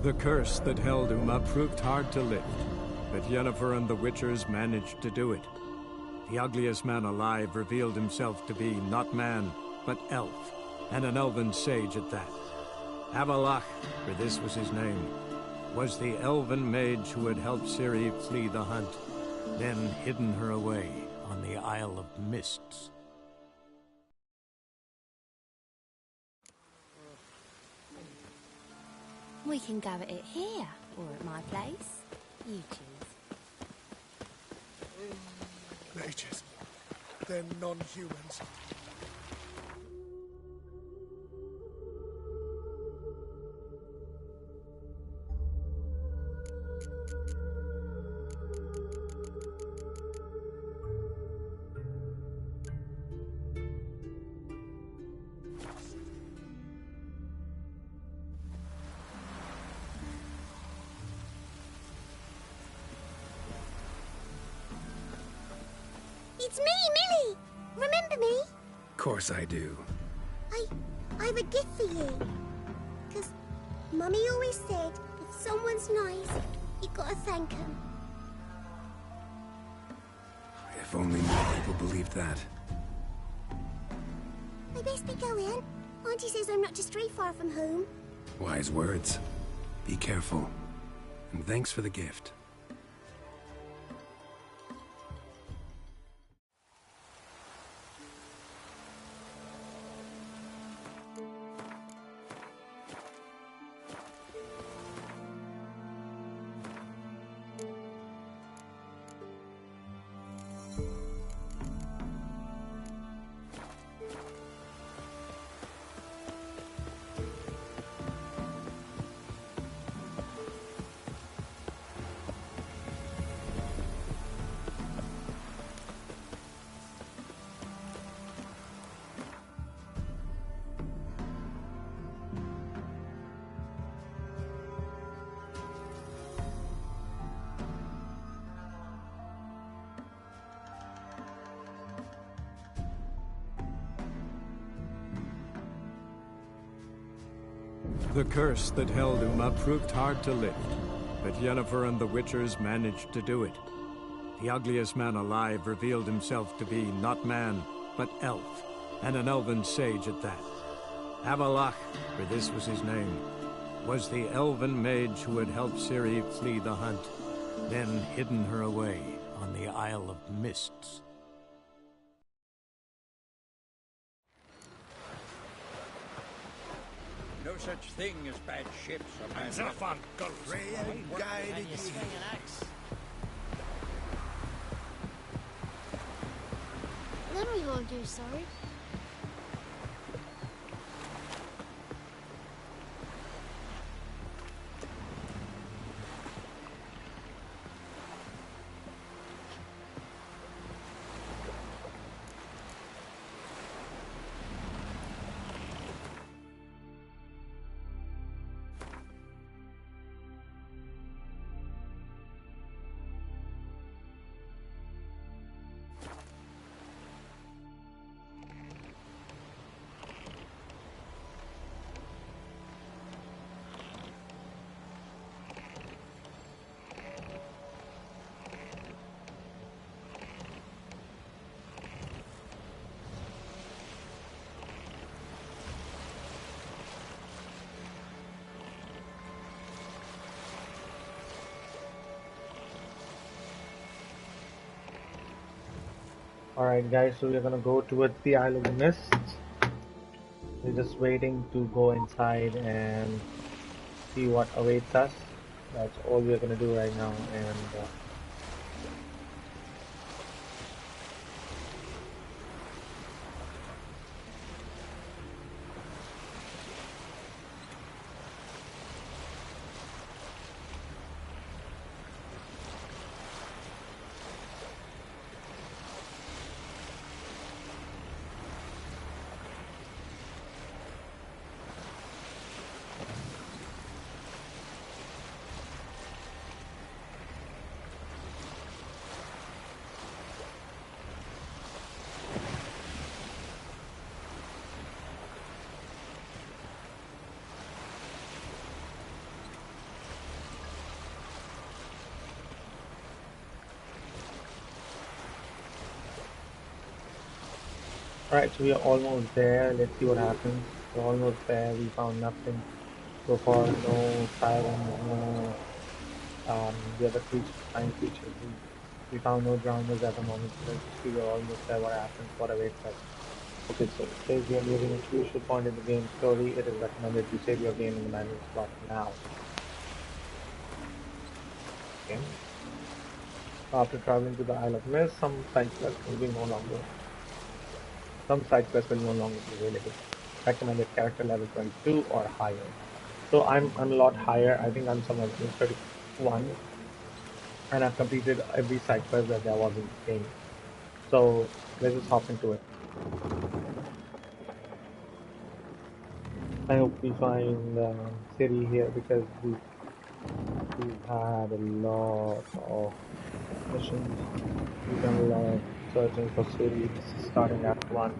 The curse that held Uma proved hard to lift, but Yennefer and the Witchers managed to do it. The ugliest man alive revealed himself to be not man, but elf, and an elven sage at that. Avalach, for this was his name, was the elven mage who had helped Ciri flee the hunt, then hidden her away on the Isle of Mists. We can go at it here, or at my place. You choose. Mages. They're non-humans. It's me, Millie! Remember me? Of course I do. I've a gift for you. 'Cause Mummy always said, if someone's nice, you gotta thank them. If only more people believed that. I best be going. Auntie says I'm not to stray far from home. Wise words. Be careful. And thanks for the gift. The curse that held Uma proved hard to lift, but Yennefer and the Witchers managed to do it. The ugliest man alive revealed himself to be not man, but elf, and an elven sage at that. Avalach, for this was his name, was the elven mage who had helped Ciri flee the hunt, then hidden her away on the Isle of Mists. No such thing as bad ships or bad Zafan goes. Freya guided you. Then we all do sorry. Alright guys, so we're gonna go towards the Isle of Mist. We're just waiting to go inside and see what awaits us. That's all we're gonna do right now, and Alright, so we are almost there. Let's see what happens. We're almost there. We found nothing so far. No sirens, no the other creatures, flying creatures. We found no drowners at the moment. So let's just see. We're almost there. What happens? What awaits us? Okay, so it says we are nearing a crucial point in the game's story. It is recommended to save your game in the manual slot now. Okay. After traveling to the Isle of Mist, some side quests will no longer be available. Recommended character level 22 or higher. So I'm a lot higher. I think I'm somewhere between 31, and I've completed every side quest that there was in the game. So let's just hop into it. I hope we find City here because we've had a lot of missions. We've done a lot of searching for City. This is starting Act 1.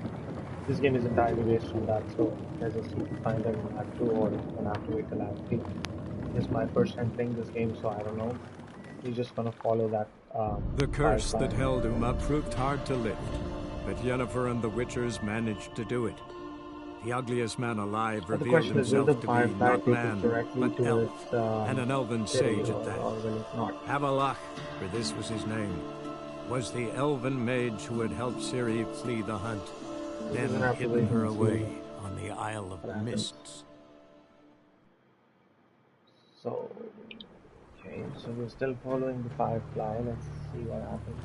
This game is entirely based on that, so let's just see if we find them in Act 2 or if we're gonna have to wait till Act 3. This is my first time playing this game, so I don't know. We're just gonna follow that The curse firefly. that held Uma proved hard to lift, but Yennefer and the Witchers managed to do it. The ugliest man alive But the revealed question is, will himself the to be firefly not take us man, directly but towards elf, and an elven City, sage at that. or will it not? Avalach, for this was his name, was the elven mage who had helped Ciri flee the hunt, We're gonna then have to hidden wait her and see away on the Isle what of happens. Mists. So, okay, so we're still following the firefly. Let's see what happens.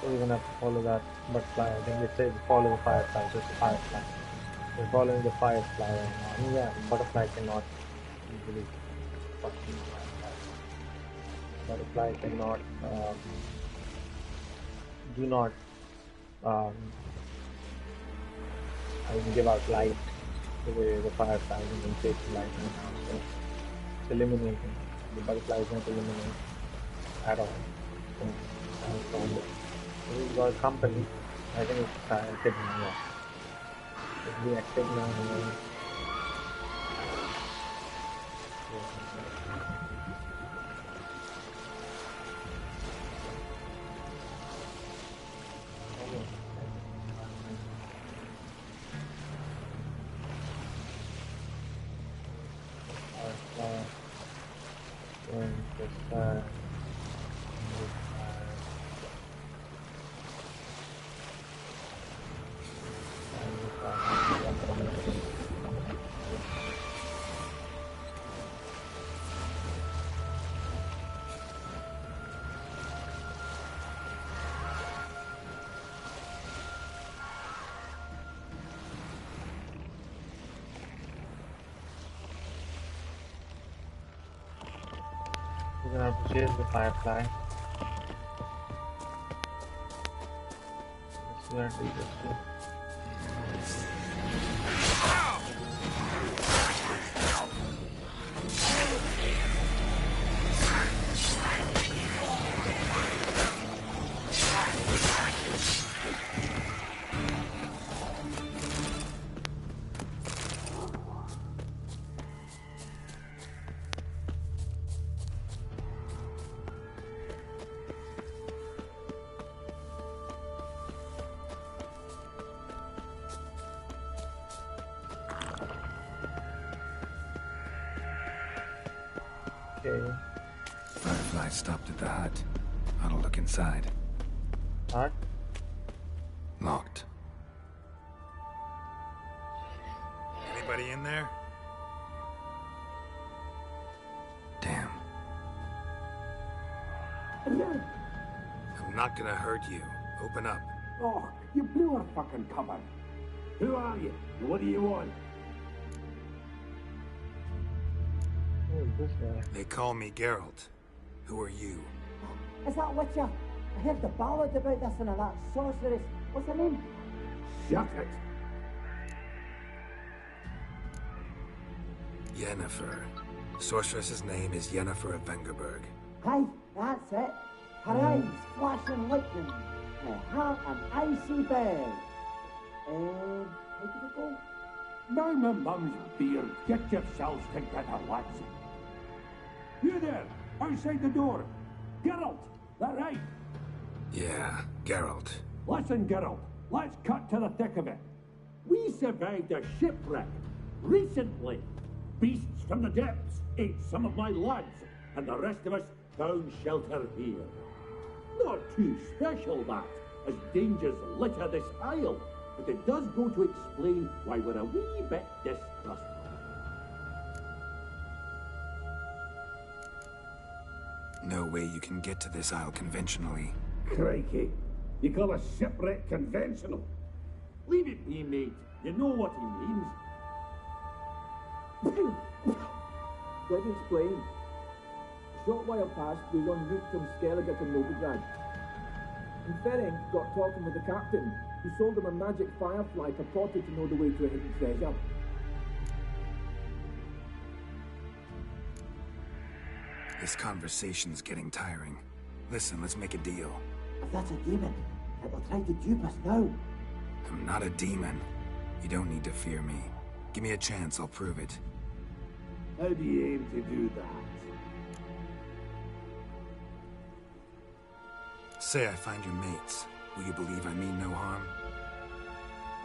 So we're gonna have to follow that butterfly. I think it says follow the firefly, so it's a firefly. We're following the firefly right now. I mean, yeah, butterfly cannot easily fucking butterfly cannot do not um I mean, give out light the way the firefly can take light right now. So it's eliminating. The butterfly is not eliminating at all. So I found it. This is our company. I think it's Echidna, yeah. It's the Echidna and we're gonna have to chase the firefly. Let's see where it leads us to. Okay. Firefly stopped at the hut. I'll look inside. Hut? Locked. Anybody in there? Damn. I'm not gonna hurt you. Open up. Oh, you blew our fucking cover. Who are you? What do you want? Oh, this guy? They call me Geralt. Who are you? Is that Witcher? I heard the ballad about this and that sorceress. What's her name? Shut it. Yennefer. Sorceress's name is Yennefer of Vengerberg. Aye, that's it. Her eyes flashing lightning. Her heart an icy bell. How did it go? Now my mum's beard, get yourselves together, lads. You there, outside the door. Geralt, that right? Yeah, Geralt. Listen, Geralt, let's cut to the thick of it. We survived a shipwreck recently. Beasts from the depths ate some of my lads, and the rest of us found shelter here. Not too special, that, as dangers litter this isle, but it does go to explain why we're a wee bit distrustful. No way you can get to this isle conventionally. Crikey, you call a shipwreck conventional? Leave it be, mate. You know what he means. Let me explain. A short while past, we were en route from Skellige to Novigrad. And Ferenc got talking with the captain, who sold him a magic firefly purported to know the way to a hidden treasure. This conversation's getting tiring. Listen, let's make a deal. If that's a demon, it will try to dupe us now. I'm not a demon. You don't need to fear me. Give me a chance, I'll prove it. How do you aim to do that? Say I find your mates. Will you believe I mean no harm?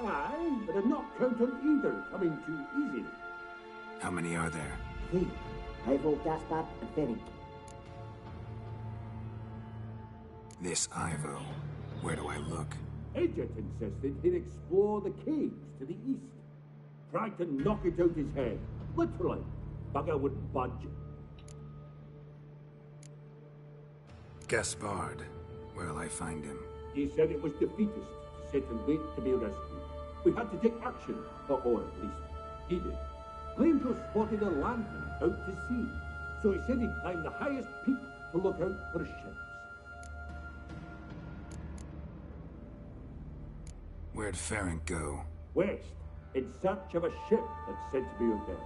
Aye, but I'm not count on either coming too easily. How many are there? 3. Ivo, Gaspard, and Ferenc. This Ivo. Where do I look? Edget insisted he'd explore the caves to the east. Tried to knock it out his head. Literally. Bugger wouldn't budge. Gaspard. Where'll I find him? He said it was defeatist, set and wait to be rescued. We had to take action, or at least he did. Claimed to have spotted a lantern out to sea, so he said he'd climb the highest peak to look out for ships. Where'd Ferenc go? West, in search of a ship that's said to be out there.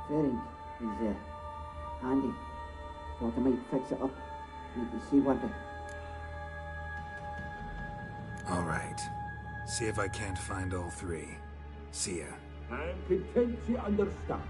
Ferenc is handy. Thought I might fix it up. Make the seaworthy. All right. See if I can't find all 3. See ya. I'm content you understand.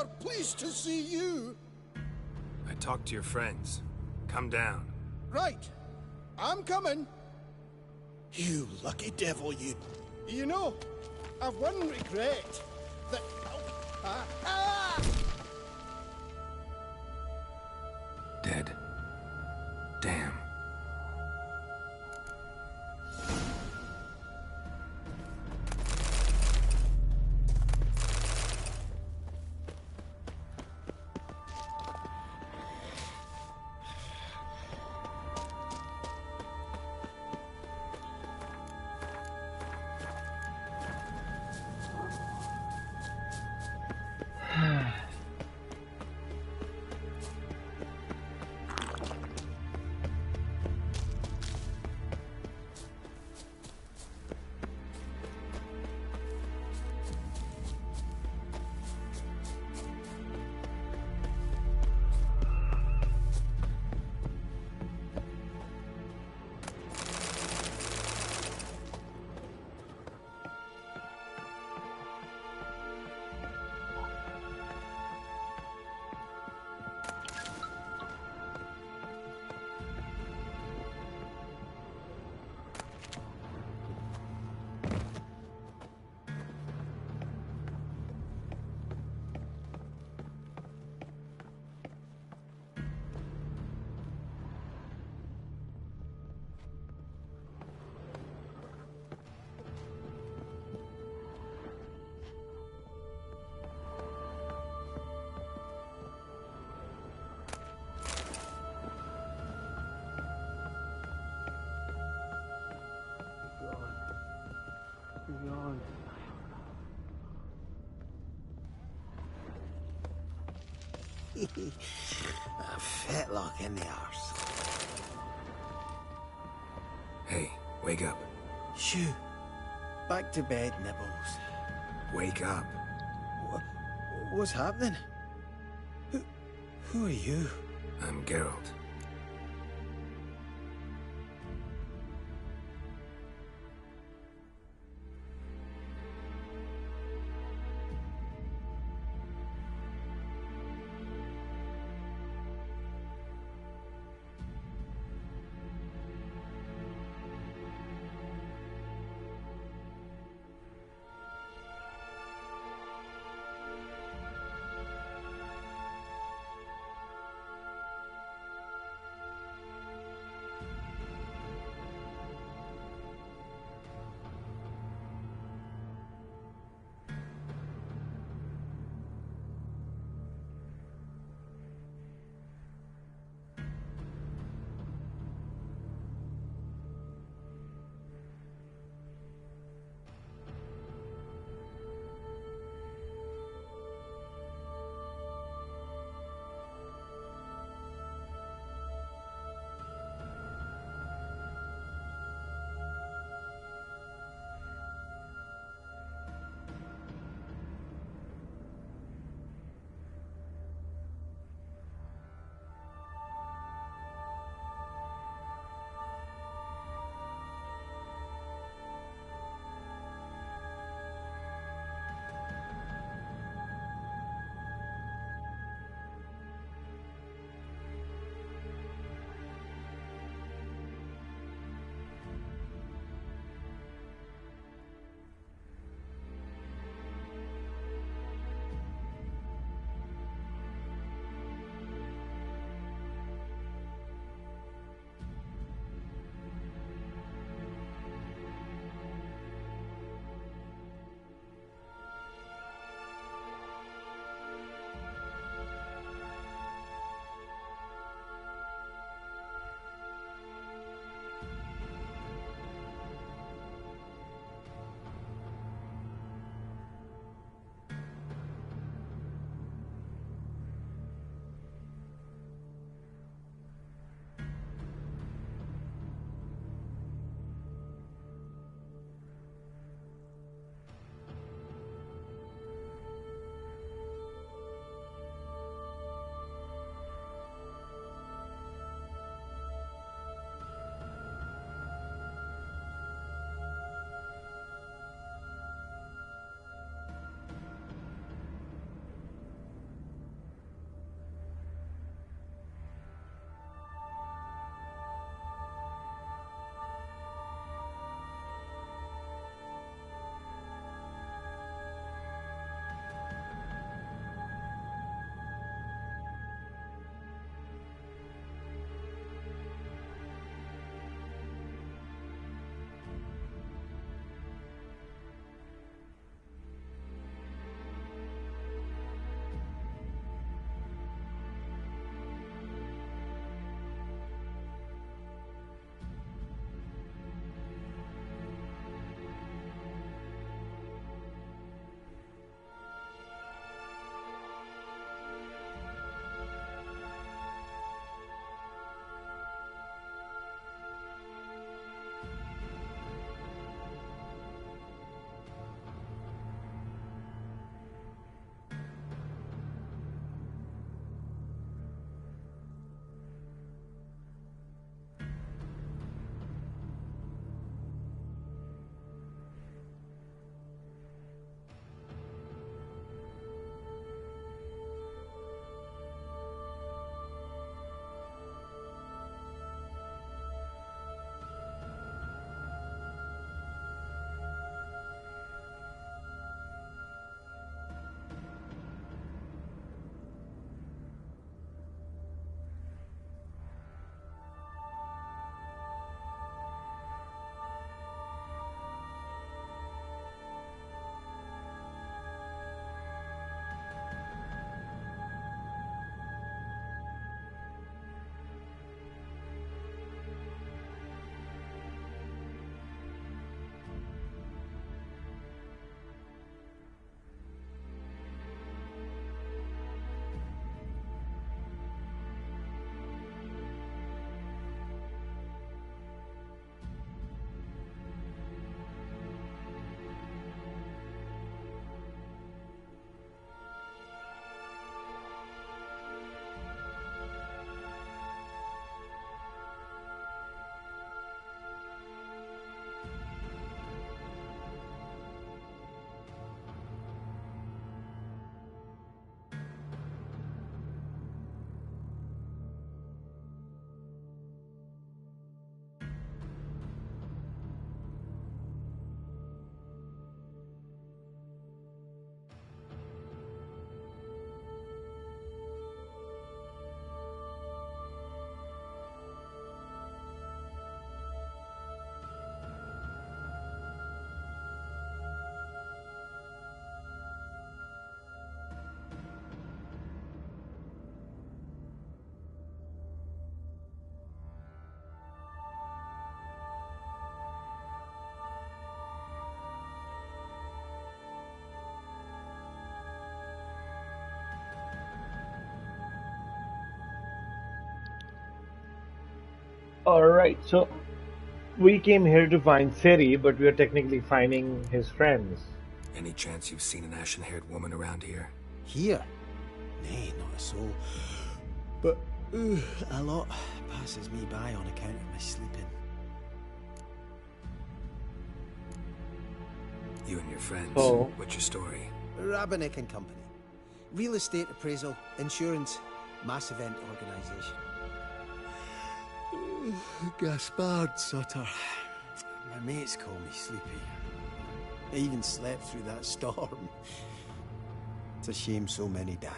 are pleased to see you. I talked to your friends. Come down. Right. I'm coming. You lucky devil, you. You know, I've one regret. That... Dead. Damn. A fetlock in the arse. Hey, wake up. Shoo. Back to bed, Nibbles. Wake up. What's happening? Who are you? I'm Geralt. Alright, so we came here to find Siri, but we are technically finding his friends. Any chance you've seen an ashen-haired woman around here? Here? Nay, not a soul. But a lot passes me by on account of my sleeping. You and your friends. Oh. What's your story? Rabbinick and Company. Real estate appraisal, insurance, mass event organisation. Gaspard Sutter. My mates call me Sleepy. I even slept through that storm. It's a shame so many died.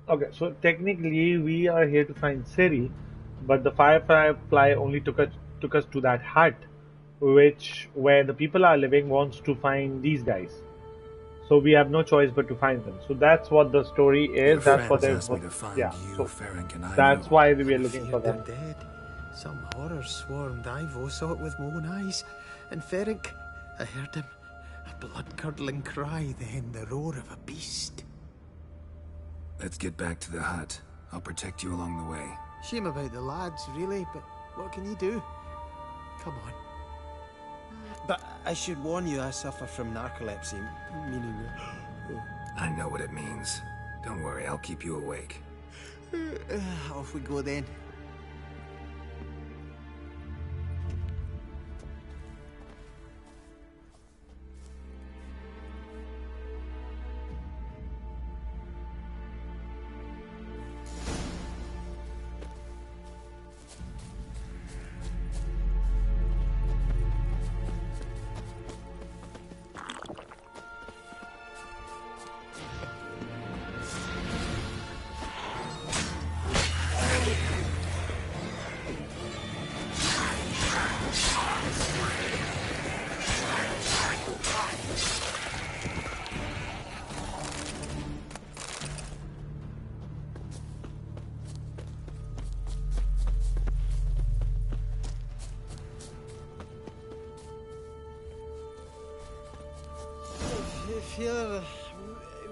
Okay, so technically we are here to find Siri, but the Firefly only took us to that hut, where the people are living wants to find these guys. So we have no choice but to find them. So that's what the story is. Your That's what friends they asked me to find yeah. you, So Ferenc, and Ivo. that's why we were looking for Feared them. they're dead. Some horror swarmed Ivo, saw it with my own eyes. And Ferenc, I heard him. A blood-curdling cry, then the roar of a beast. Let's get back to the hut. I'll protect you along the way. Shame about the lads, really, but what can you do? Come on. But I should warn you, I suffer from narcolepsy, meaning... I know what it means. Don't worry, I'll keep you awake. Off we go then. I feel a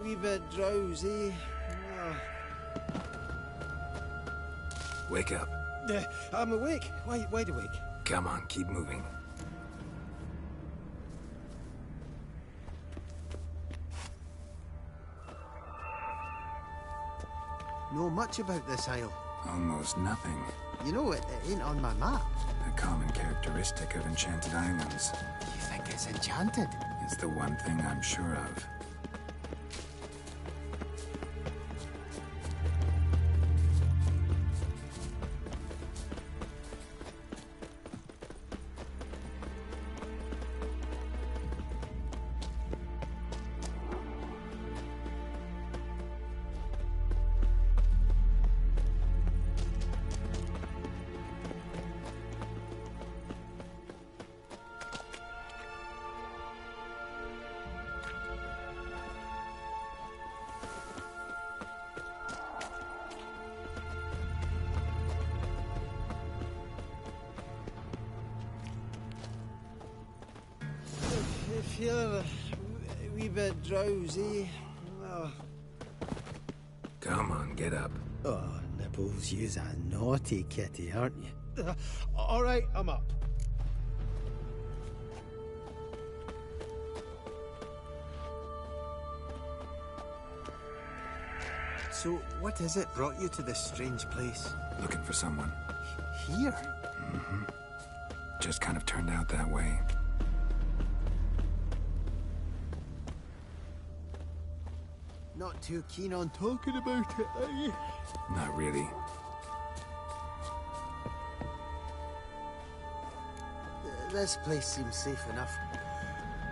wee bit drowsy. Wake up. I'm awake. Wide awake. Come on, keep moving. Know much about this isle? Almost nothing. You know, it ain't on my map. A common characteristic of enchanted islands. You think it's enchanted? It's the one thing I'm sure of. I feel a wee bit drowsy. Come on, get up. Oh, Nibbles, you's a naughty kitty, aren't you? All right, I'm up. So, what is it brought you to this strange place? Looking for someone. Here? Mm-hmm. Just kind of turned out that way. Not too keen on talking about it, are you? Not really. This place seems safe enough.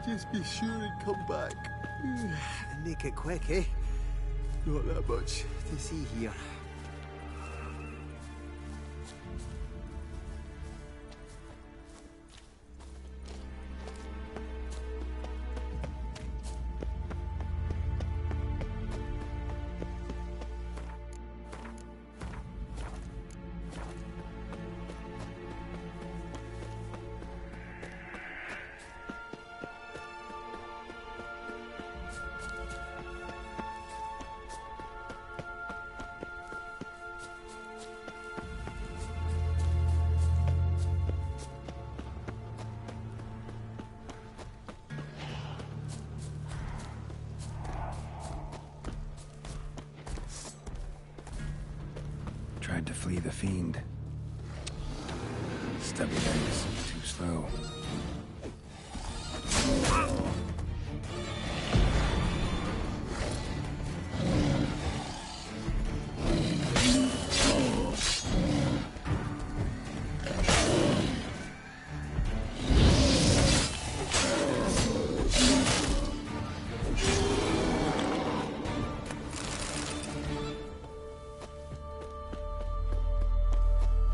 Just be sure and come back. And make it quick, eh? Not that much to see here. Tried to flee the fiend. Stubby legs, too slow.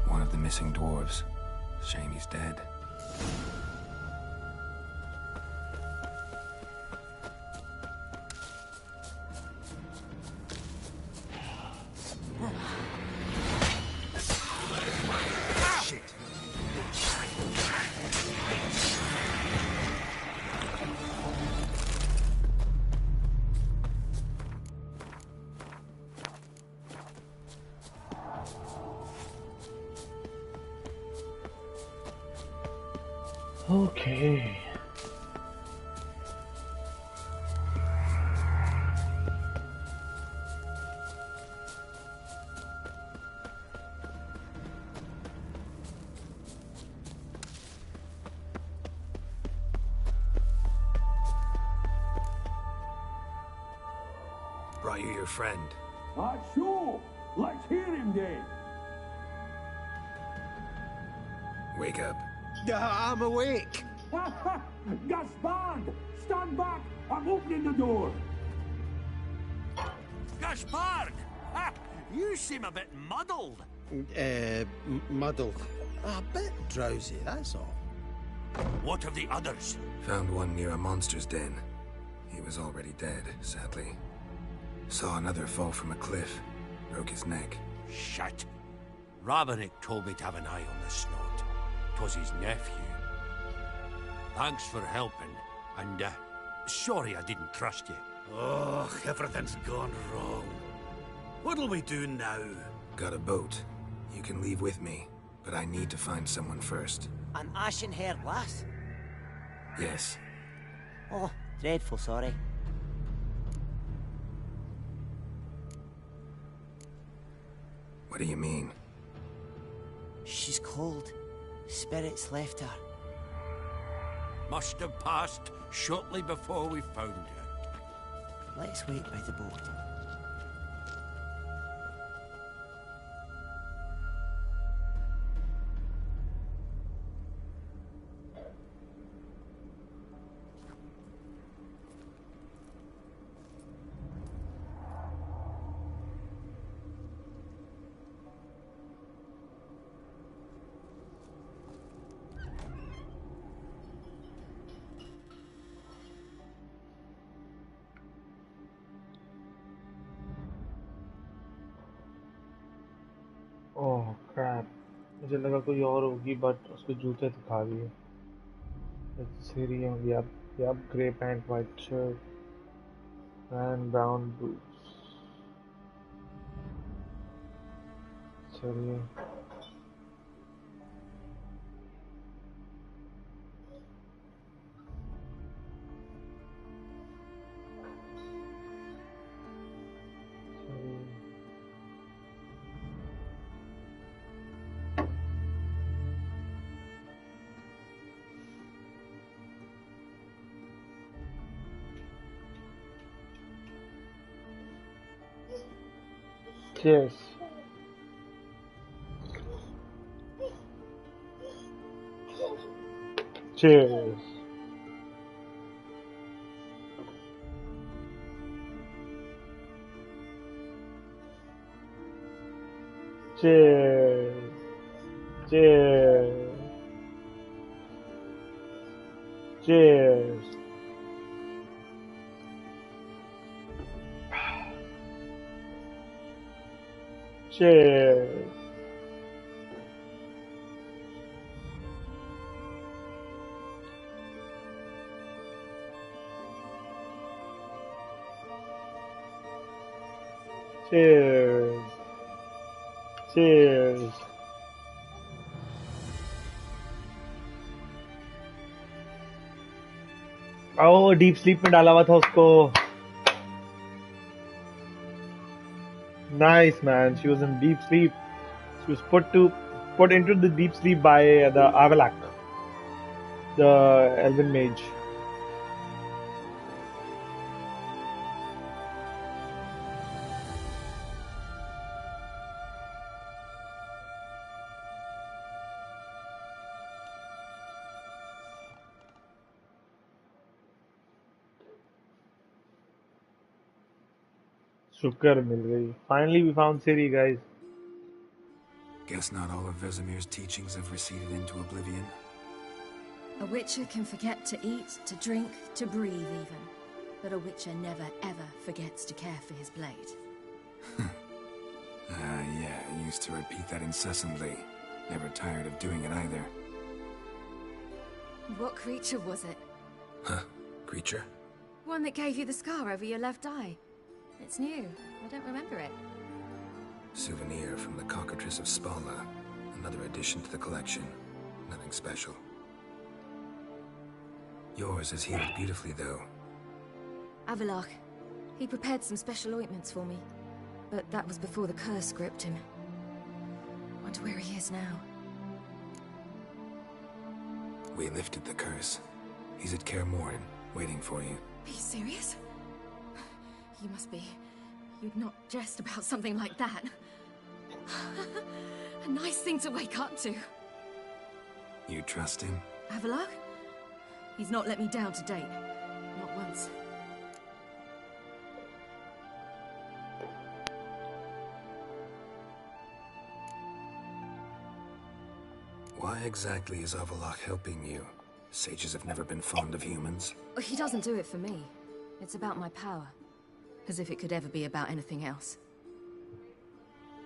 One of the missing dwarves. Shame he's dead. Shit. Okay. Brought you your friend. Sure. Let's hear him then. Wake up. I'm awake. Gaspard! Stand back! I'm opening the door. Gaspard! You seem a bit muddled. Muddled. A bit drowsy, that's all. What of the others? Found one near a monster's den. He was already dead, sadly. Saw another fall from a cliff. Broke his neck. Shit. Raverick told me to have an eye on the snot. 'Twas his nephew. Thanks for helping, and sorry I didn't trust you. Oh, everything's gone wrong. What'll we do now? Got a boat. You can leave with me, but I need to find someone first. An ashen-haired lass? Yes. Oh, dreadful sorry. What do you mean? She's cold. Spirits left her. Must have passed shortly before we found her. Let's wait by the boat. Oh crap. मुझे लगा कोई और होगी but उसके जूते दिखा दिए. It's Syrian. Yep. Grey pant, white shirt, and brown boots. चलिए. Cheers. Cheers. Cheers. Cheers. Cheers. Cheers. Cheers. Cheers. Oh, deep sleep में डाला हुआ था उसको. Nice, man. She was in deep sleep. He was put into the deep sleep by the Avalak, the elven mage. शुक्र मिल गई. Finally, we found Ciri, guys. Guess not all of Vesemir's teachings have receded into oblivion. A witcher can forget to eat, to drink, to breathe even. But a witcher never ever forgets to care for his blade. Yeah, I used to repeat that incessantly. Never tired of doing it either. What creature was it? Huh? Creature? One that gave you the scar over your left eye. It's new. I don't remember it. Souvenir from the cockatrice of Spala. Another addition to the collection. Nothing special. Yours is healed beautifully, though. Avalak. He prepared some special ointments for me. But that was before the curse gripped him. Wonder where he is now. We lifted the curse. He's at Kaer Morhen, waiting for you. Are you serious? You must be. You'd not jest about something like that. A nice thing to wake up to. You trust him? Avalak? He's not let me down to date. Not once. Why exactly is Avalak helping you? Sages have never been fond of humans. He doesn't do it for me. It's about my power. As if it could ever be about anything else.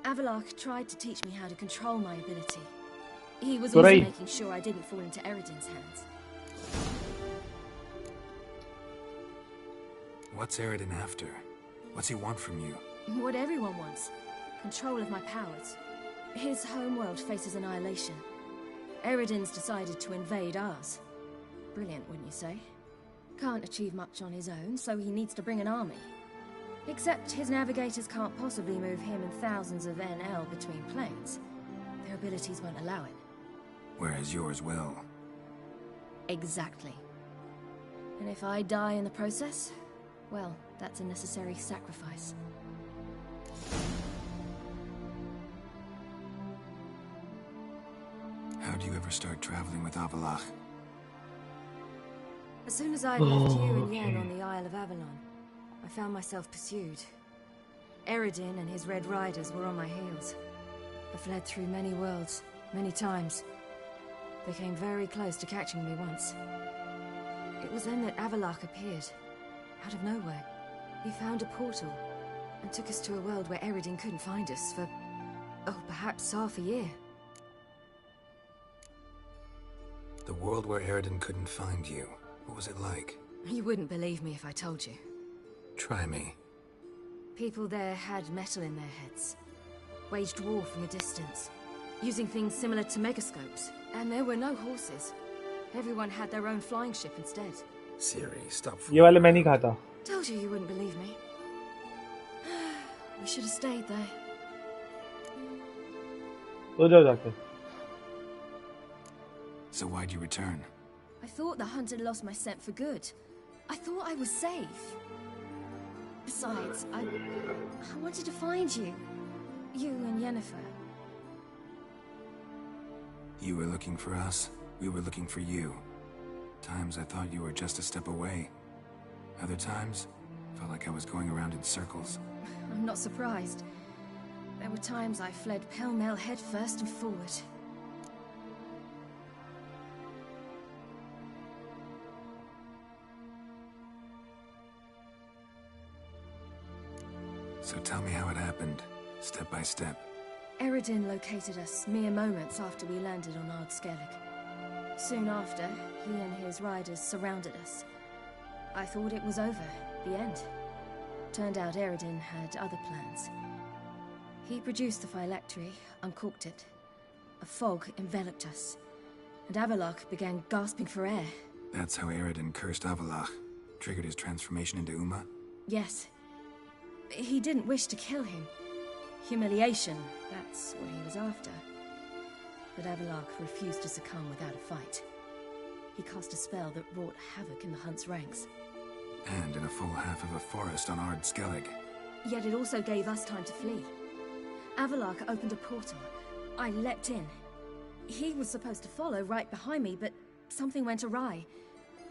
Avalak tried to teach me how to control my ability. He was also making sure I didn't fall into Eredin's hands. What's Eredin after? What's he want from you? What everyone wants. Control of my powers. His homeworld faces annihilation. Eredin's decided to invade ours. Brilliant, wouldn't you say? Can't achieve much on his own, so he needs to bring an army. Except his navigators can't possibly move him and thousands of NL between planes. Their abilities won't allow it. Whereas yours will. Exactly. And if I die in the process, well, that's a necessary sacrifice. How do you ever start traveling with Avalak? As soon as I left you and Yen on the Isle of Avalon, I found myself pursued. Eredin and his Red Riders were on my heels. I fled through many worlds, many times. They came very close to catching me once. It was then that Avalak appeared, out of nowhere. He found a portal, and took us to a world where Eredin couldn't find us for, perhaps half a year. The world where Eredin couldn't find you. What was it like? You wouldn't believe me if I told you. Try me. People there had metal in their heads. Waged war from a distance. Using things similar to megascopes. And there were no horses. Everyone had their own flying ship instead. Ciri, stop. ये वाले मैं नहीं खाता. Told you wouldn't believe me. We should have stayed there. तो जाओ जाके. So why'd you return? I thought the hunt had lost my scent for good. I thought I was safe. Besides, I wanted to find you. You and Yennefer. You were looking for us. We were looking for you. Times I thought you were just a step away. Other times, felt like I was going around in circles. I'm not surprised. There were times I fled pell-mell head first and forward. So tell me how it happened, step by step. Eredin located us mere moments after we landed on Ard Skellig. Soon after, he and his riders surrounded us. I thought it was over, the end. Turned out Eredin had other plans. He produced the phylactery, uncorked it. A fog enveloped us, and Avalak began gasping for air. That's how Eredin cursed Avalak, triggered his transformation into Uma? Yes. He didn't wish to kill him. Humiliation, that's what he was after. But Avallac'h refused to succumb without a fight. He cast a spell that wrought havoc in the hunt's ranks. And in a full half of a forest on Ard Skellig. Yet it also gave us time to flee. Avallac'h opened a portal. I leapt in. He was supposed to follow right behind me, but something went awry.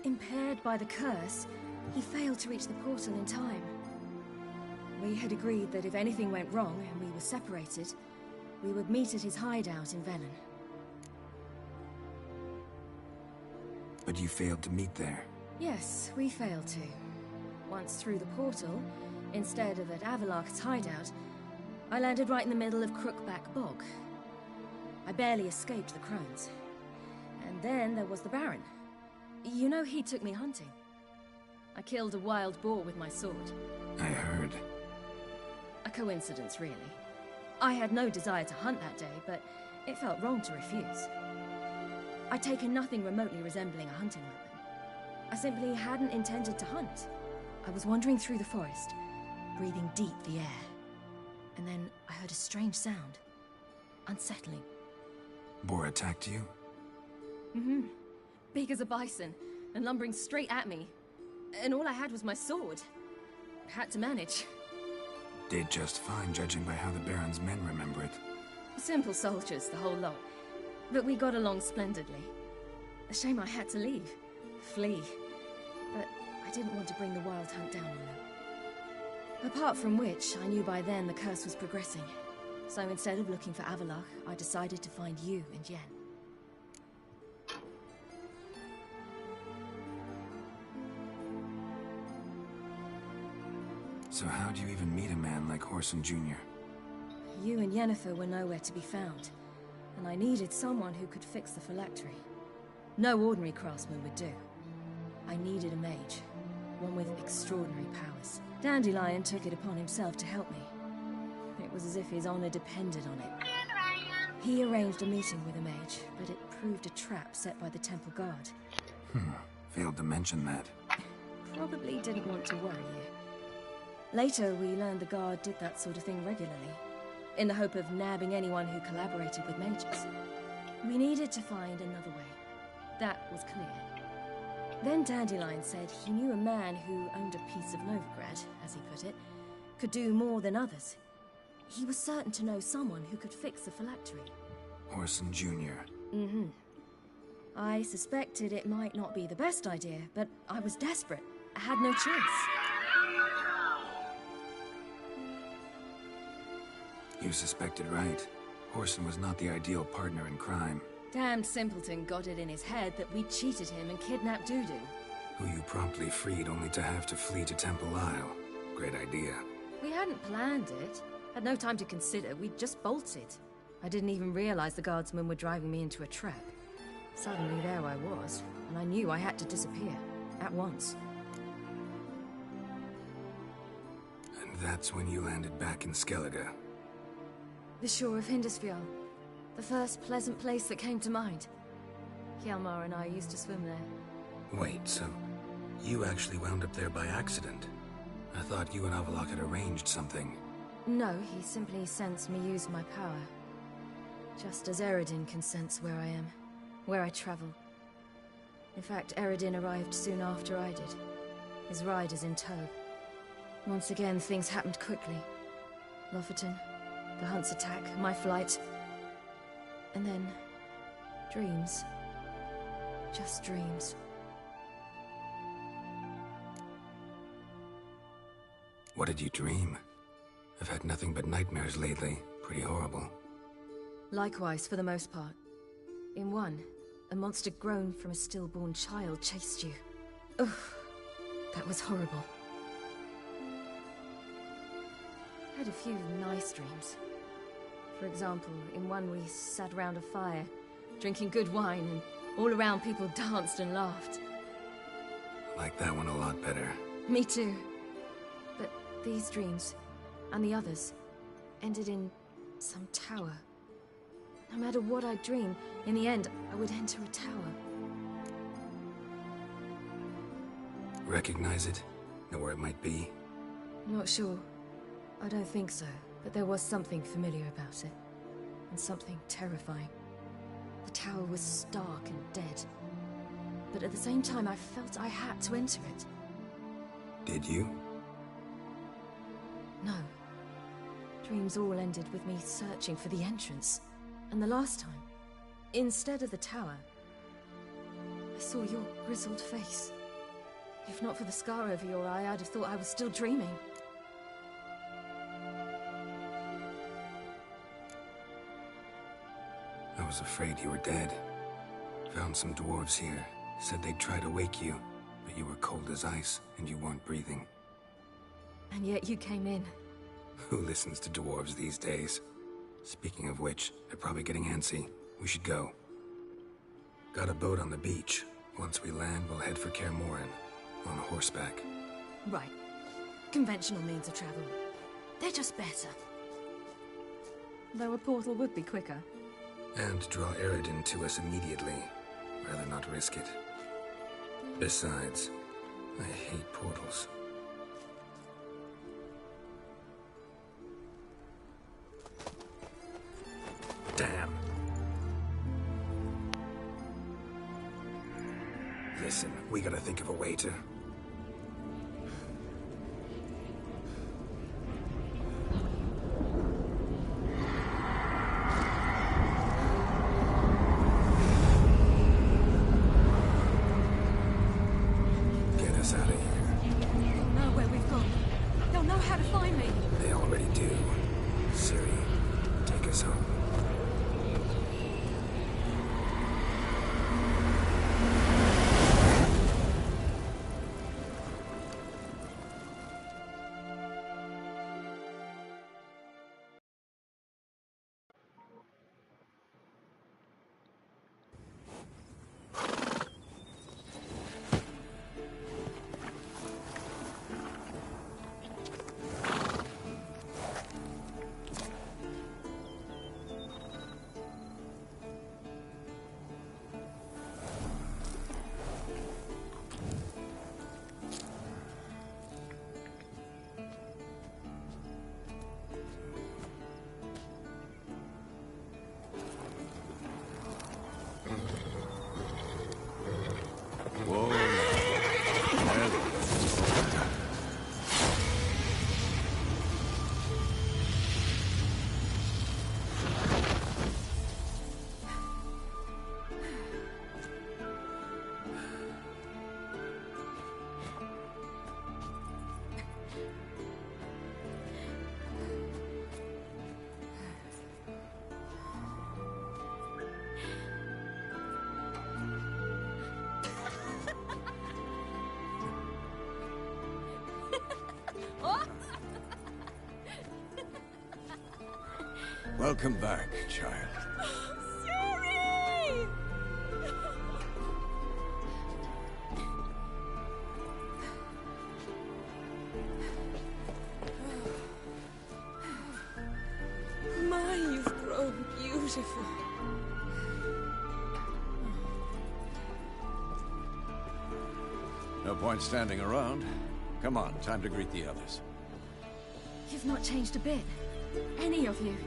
Impaired by the curse, he failed to reach the portal in time. We had agreed that if anything went wrong and we were separated, we would meet at his hideout in Velen. But you failed to meet there. Yes, we failed to. Once through the portal, instead of at Avallac'h's hideout, I landed right in the middle of Crookback Bog. I barely escaped the crones. And then there was the Baron. You know, he took me hunting. I killed a wild boar with my sword. I heard. A coincidence, really. I had no desire to hunt that day, but it felt wrong to refuse. I'd taken nothing remotely resembling a hunting weapon. I simply hadn't intended to hunt. I was wandering through the forest, breathing deep the air. And then I heard a strange sound. Unsettling. Boar attacked you? Mm-hmm. Big as a bison, and lumbering straight at me. And all I had was my sword. I had to manage. Did just fine, judging by how the Baron's men remember it. Simple soldiers, the whole lot. But we got along splendidly. A shame I had to leave. Flee. But I didn't want to bring the wild hunt down on them. Apart from which, I knew by then the curse was progressing. So instead of looking for Avallac'h, I decided to find you and Yen. So how'd you even meet a man like Whoreson Jr.? You and Yennefer were nowhere to be found, and I needed someone who could fix the phylactery. No ordinary craftsman would do. I needed a mage, one with extraordinary powers. Dandelion took it upon himself to help me. It was as if his honor depended on it. He arranged a meeting with a mage, but it proved a trap set by the temple guard. Failed to mention that. Probably didn't want to worry you. Later, we learned the guard did that sort of thing regularly, in the hope of nabbing anyone who collaborated with mages. We needed to find another way. That was clear. Then Dandelion said he knew a man who owned a piece of Novigrad, as he put it, could do more than others. He was certain to know someone who could fix the phylactery. Whoreson Jr. Mm-hmm. I suspected it might not be the best idea, but I was desperate. I had no choice. You suspected right. Whoreson was not the ideal partner in crime. Damned simpleton got it in his head that we'd cheated him and kidnapped Dudu. Who you promptly freed only to have to flee to Temple Isle. Great idea. We hadn't planned it. Had no time to consider. We just bolted. I didn't even realize the guardsmen were driving me into a trap. Suddenly there I was, and I knew I had to disappear. At once. And that's when you landed back in Skellige. The shore of Hindisfjall. The first pleasant place that came to mind. Hjalmar and I used to swim there. Wait, so you actually wound up there by accident? I thought you and Avallac'h had arranged something. No, he simply sensed me use my power. Just as Eredin can sense where I am, where I travel. In fact, Eredin arrived soon after I did. His riders in tow. Once again, things happened quickly. Lofoten, the hunt's attack, my flight. And then, dreams. Just dreams. What did you dream? I've had nothing but nightmares lately. Pretty horrible. Likewise, for the most part. In one, a monster grown from a stillborn child chased you. Ugh, that was horrible. I had a few nice dreams. For example, in one we sat around a fire, drinking good wine, and all around people danced and laughed. I like that one a lot better. Me too. But these dreams, and the others, ended in some tower. No matter what I dream, in the end, I would enter a tower. Recognize it? Know where it might be? Not sure. I don't think so. But there was something familiar about it, and something terrifying. The tower was stark and dead, but at the same time I felt I had to enter it. Did you? No. Dreams all ended with me searching for the entrance. And the last time, instead of the tower, I saw your grizzled face. If not for the scar over your eye, I'd have thought I was still dreaming. I was afraid you were dead. Found some dwarves here. Said they'd try to wake you, but you were cold as ice, and you weren't breathing. And yet you came in. Who listens to dwarves these days? Speaking of which, they're probably getting antsy. We should go. Got a boat on the beach. Once we land, we'll head for Kaer Morhen. On horseback. Right. Conventional means of travel. They're just better. Though a portal would be quicker. And draw Eredin to us immediately. Rather not risk it. Besides, I hate portals. Damn. Listen, we gotta think of a way to... get us out of here. They'll know where we've gone. They'll know how to find me. They already do. Ciri, take us home. Welcome back, child. Ciri! My, you've grown beautiful. No point standing around. Come on, time to greet the others. You've not changed a bit. Any of you.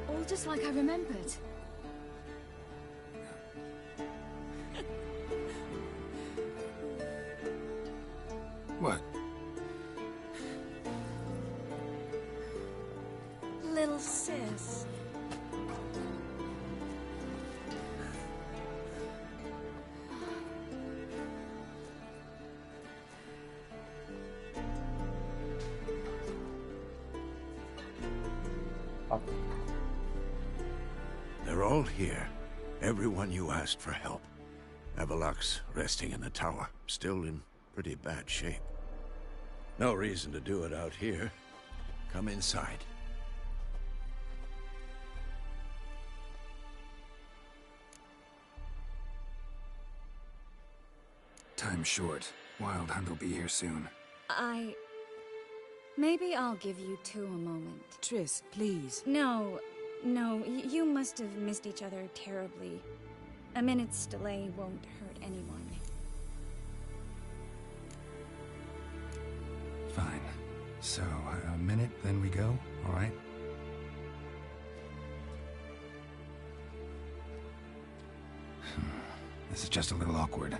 All just like I remembered. What? Little sis. They're all here. Everyone you asked for help. Avalok's resting in the tower, still in pretty bad shape. No reason to do it out here. Come inside. Time's short. Wild Hunt will be here soon. Maybe I'll give you two a moment. Triss, please. No, you must have missed each other terribly. A minute's delay won't hurt anyone. Fine. So, a minute, then we go, all right? This is just a little awkward.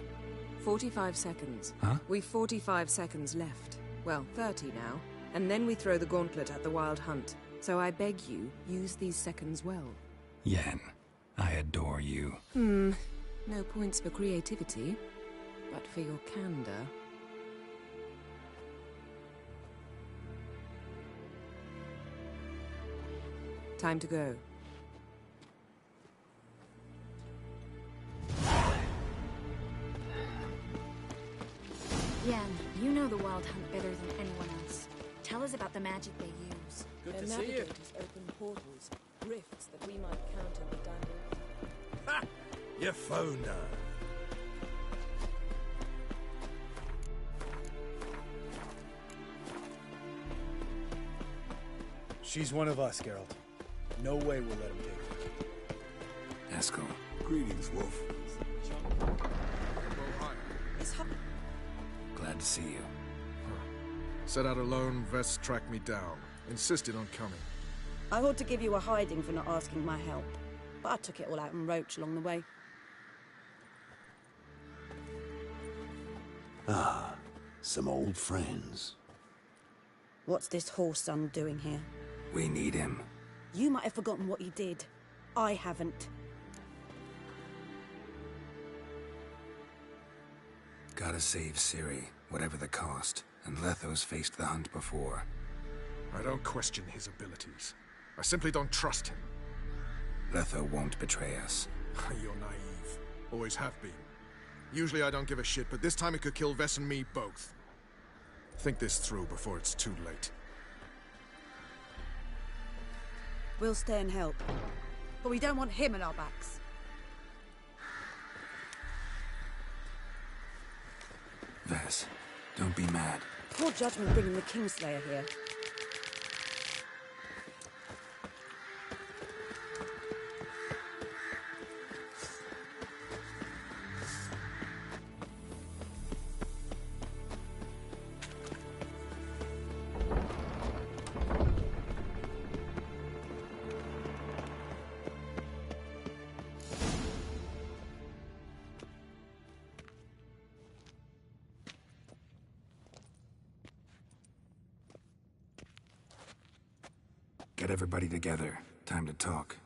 45 seconds. Huh? We've 45 seconds left. Well, 30 now. And then we throw the gauntlet at the Wild Hunt. So I beg you, use these seconds well. Yen, I adore you. No points for creativity, but for your candor. Time to go. Yen, you know the Wild Hunt better than anyone else. Tell us about the magic they use. Their navigators open portals, rifts that we might counter with Daniel. Ha! You found her. She's one of us, Geralt. No way we'll let him take her. Eskel. Greetings, Wolf. Glad to see you. Set out alone, Vest tracked me down. Insisted on coming. I ought to give you a hiding for not asking my help, but I took it all out in Roach along the way. Ah, some old friends. What's this horse son doing here? We need him. You might have forgotten what he did. I haven't. Gotta save Ciri, whatever the cost. And Letho's faced the hunt before. I don't question his abilities. I simply don't trust him. Letho won't betray us. You're naive. Always have been. Usually I don't give a shit, but this time it could kill Vess and me both. Think this through before it's too late. We'll stay and help. But we don't want him at our backs. Vess, don't be mad. Poor judgment bringing the Kingslayer here. Get everybody together. Time to talk.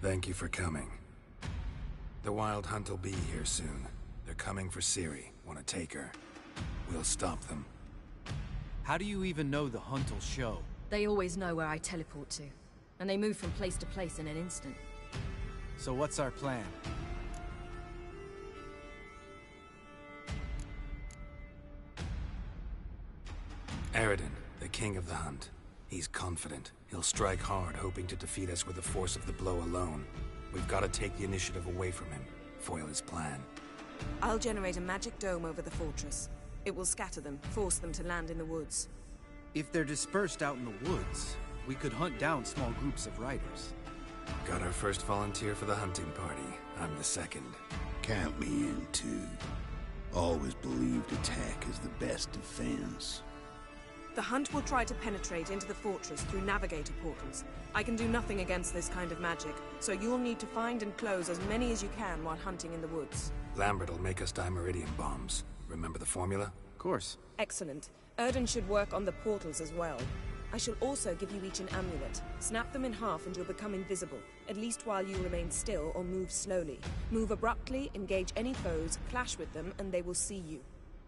Thank you for coming. The Wild Hunt will be here soon. They're coming for Ciri. Want to take her. We'll stop them. How do you even know the hunt will show? They always know where I teleport to. And they move from place to place in an instant. So what's our plan? Eredin, the king of the hunt. He's confident. He'll strike hard, hoping to defeat us with the force of the blow alone. We've got to take the initiative away from him. Foil his plan. I'll generate a magic dome over the fortress. It will scatter them, force them to land in the woods. If they're dispersed out in the woods, we could hunt down small groups of riders. Got our first volunteer for the hunting party. I'm the second. Count me in, too. Always believed attack is the best defense. The hunt will try to penetrate into the fortress through navigator portals. I can do nothing against this kind of magic, so you'll need to find and close as many as you can while hunting in the woods. Lambert'll make us dimeridium bombs. Remember the formula? Of course. Excellent. Erden should work on the portals as well. I shall also give you each an amulet. Snap them in half and you'll become invisible, at least while you remain still or move slowly. Move abruptly, engage any foes, clash with them, and they will see you.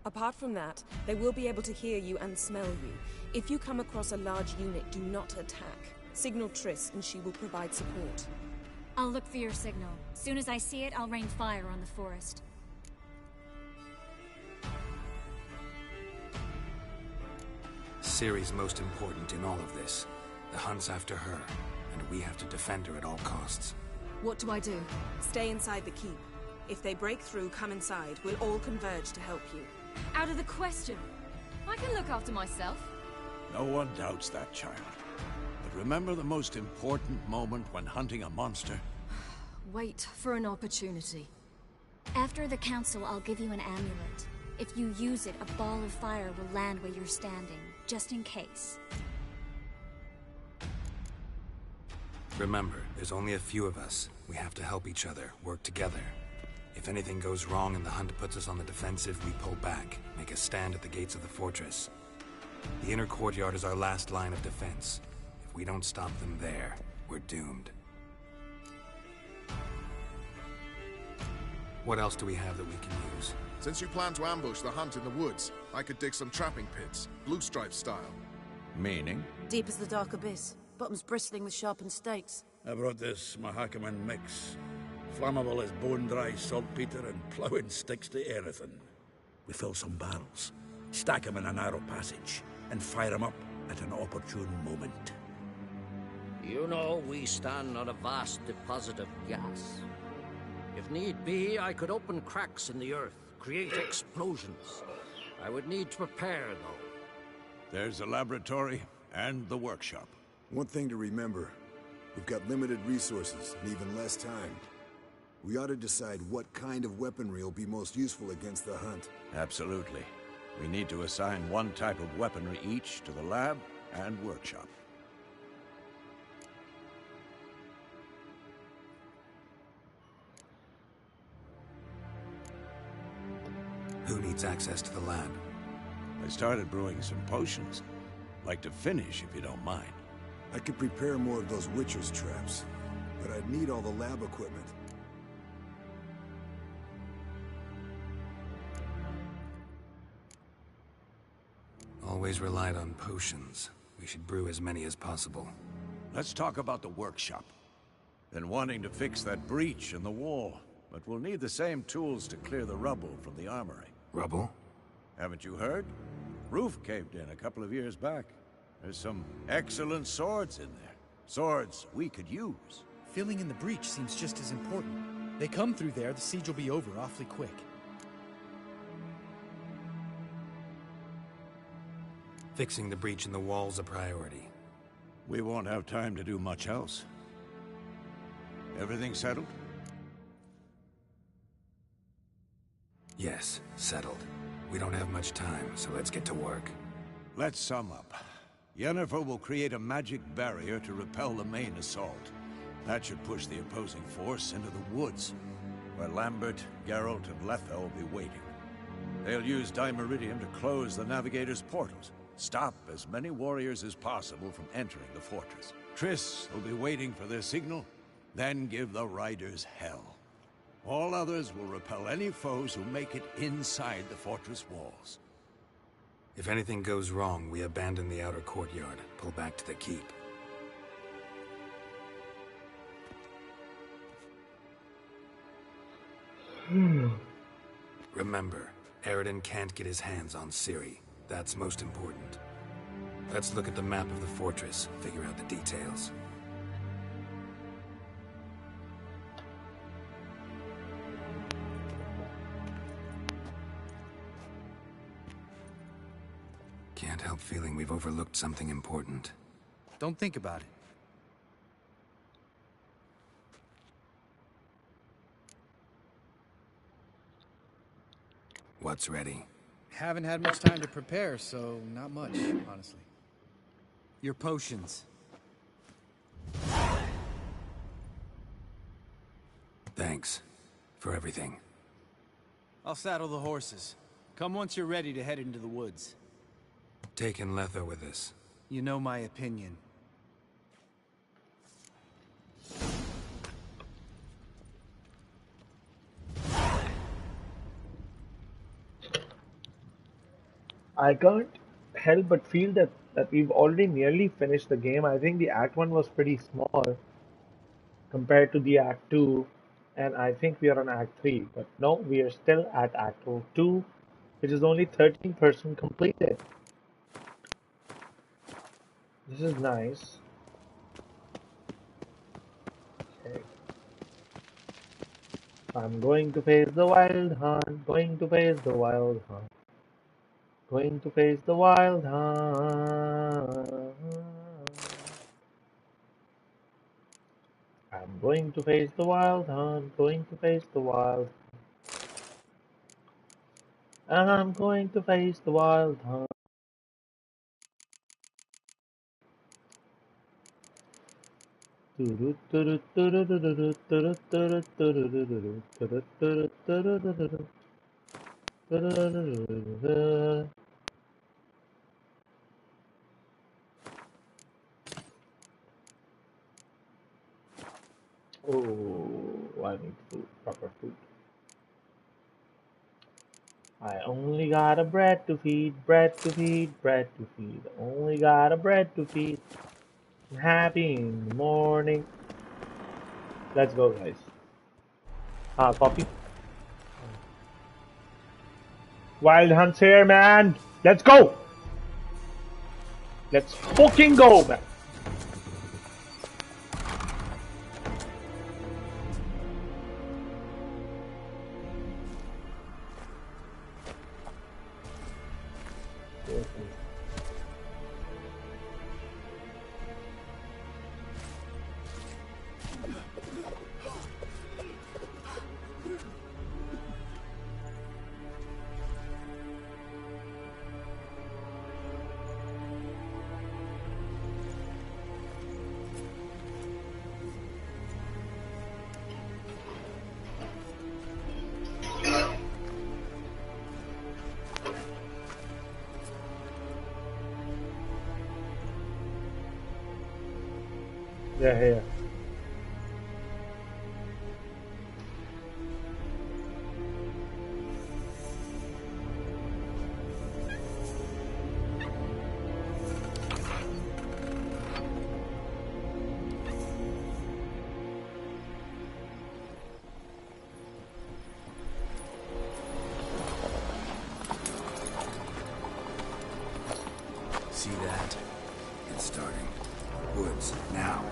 Apart from that, they will be able to hear you and smell you. If you come across a large unit, do not attack. Signal Triss and she will provide support. I'll look for your signal. Soon as I see it, I'll rain fire on the forest. Ciri's most important in all of this. The hunt's after her, and we have to defend her at all costs. What do I do? Stay inside the keep. If they break through, come inside. We'll all converge to help you. Out of the question. I can look after myself. No one doubts that, child. But remember the most important moment when hunting a monster? Wait for an opportunity. After the council, I'll give you an amulet. If you use it, a ball of fire will land where you're standing, just in case. Remember, there's only a few of us. We have to help each other, work together. If anything goes wrong and the hunt puts us on the defensive, we pull back, make a stand at the gates of the fortress. The inner courtyard is our last line of defense. If we don't stop them there, we're doomed. What else do we have that we can use? Since you plan to ambush the hunt in the woods, I could dig some trapping pits, blue stripe style. Meaning? Deep as the dark abyss. Bottoms bristling with sharpened stakes. I brought this Mahakaman mix. Flammable as bone-dry saltpeter and ploughing sticks to anything. We fill some barrels, stack them in a narrow passage, and fire them up at an opportune moment. You know, we stand on a vast deposit of gas. If need be, I could open cracks in the earth, create explosions. I would need to prepare, though. There's the laboratory and the workshop. One thing to remember, we've got limited resources and even less time. We ought to decide what kind of weaponry will be most useful against the hunt. Absolutely. We need to assign one type of weaponry each to the lab and workshop. Who needs access to the lab? I started brewing some potions. Like to finish, if you don't mind. I could prepare more of those Witcher's traps, but I'd need all the lab equipment. Always relied on potions. We should brew as many as possible. Let's talk about the workshop. Been wanting to fix that breach in the wall, but we'll need the same tools to clear the rubble from the armory. Rubble? Haven't you heard? Roof caved in a couple of years back. There's some excellent swords in there. Swords we could use. Filling in the breach seems just as important. They come through there, the siege will be over awfully quick. Fixing the breach in the wall's a priority. We won't have time to do much else. Everything settled? Yes, settled. We don't have much time, so let's get to work. Let's sum up. Yennefer will create a magic barrier to repel the main assault. That should push the opposing force into the woods, where Lambert, Geralt, and Letha will be waiting. They'll use Dimeridium to close the Navigator's portals, stop as many warriors as possible from entering the fortress. Triss will be waiting for their signal, then give the riders hell. All others will repel any foes who make it inside the fortress walls. If anything goes wrong, we abandon the outer courtyard, pull back to the keep. Remember, Eridan can't get his hands on Ciri. That's most important. Let's look at the map of the fortress, figure out the details. Can't help feeling we've overlooked something important. Don't think about it. What's ready? Haven't had much time to prepare, so not much, honestly. Your potions. Thanks for everything. I'll saddle the horses. Come once you're ready to head into the woods. Taking Letha with us. You know my opinion. I can't help but feel that we've already nearly finished the game. I think the Act 1 was pretty small compared to the Act 2, and I think we are on Act 3. But no, we are still at Act 2, which is only 13% completed. This is nice. Okay. I'm going to face the wild hunt, going to face the wild hunt, going to face the wild hunt. I'm going to face the wild hunt, going to face the wild, and I'm going to face the wild hunt. Oh, I need food, proper food. I only got a bread to feed, bread to feed, bread to feed. Only got a bread to feed. I'm happy in the morning. Let's go, guys. Coffee. Wild Hunt's here, man. Let's go. Let's fucking go, man. Yeah, here. See that? It's starting. Woods, now.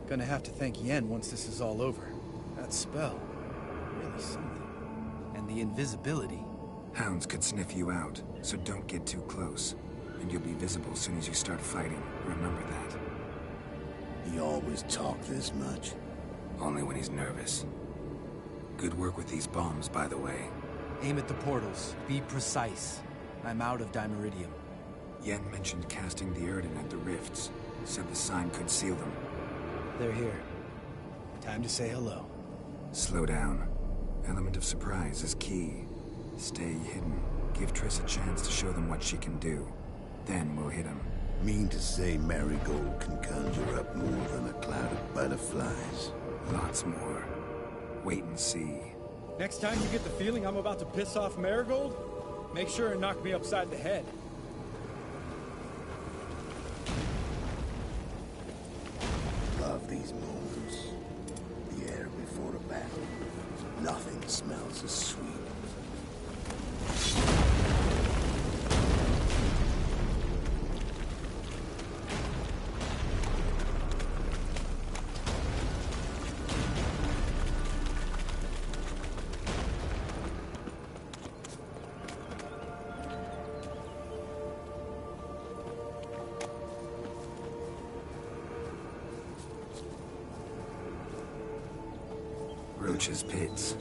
Gonna have to thank Yen once this is all over. That spell, really something. And the invisibility. Hounds could sniff you out, so don't get too close. And you'll be visible as soon as you start fighting. Remember that. He always talk this much. Only when he's nervous. Good work with these bombs, by the way. Aim at the portals. Be precise. I'm out of Dimeridium. Yen mentioned casting the Erden at the rifts. Said the sign could seal them. They're here. Time to say hello. Slow down. Element of surprise is key. Stay hidden. Give Triss a chance to show them what she can do. Then we'll hit him. Mean to say Marigold can conjure up more than a cloud of butterflies? Lots more. Wait and see. Next time you get the feeling I'm about to piss off Marigold, make sure and knock me upside the head. Love these moments. The air before a battle. Nothing smells as sweet. Roach's pits.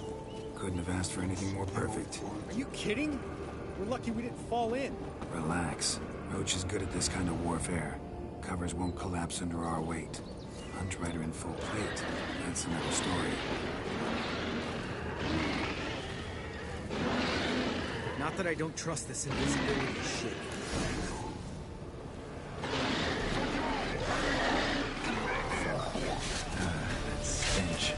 Couldn't have asked for anything more perfect. Are you kidding? We're lucky we didn't fall in. Relax. Roach is good at this kind of warfare. Covers won't collapse under our weight. Hunt Rider in full plate. That's another story. Not that I don't trust this invisibility shit. That stench.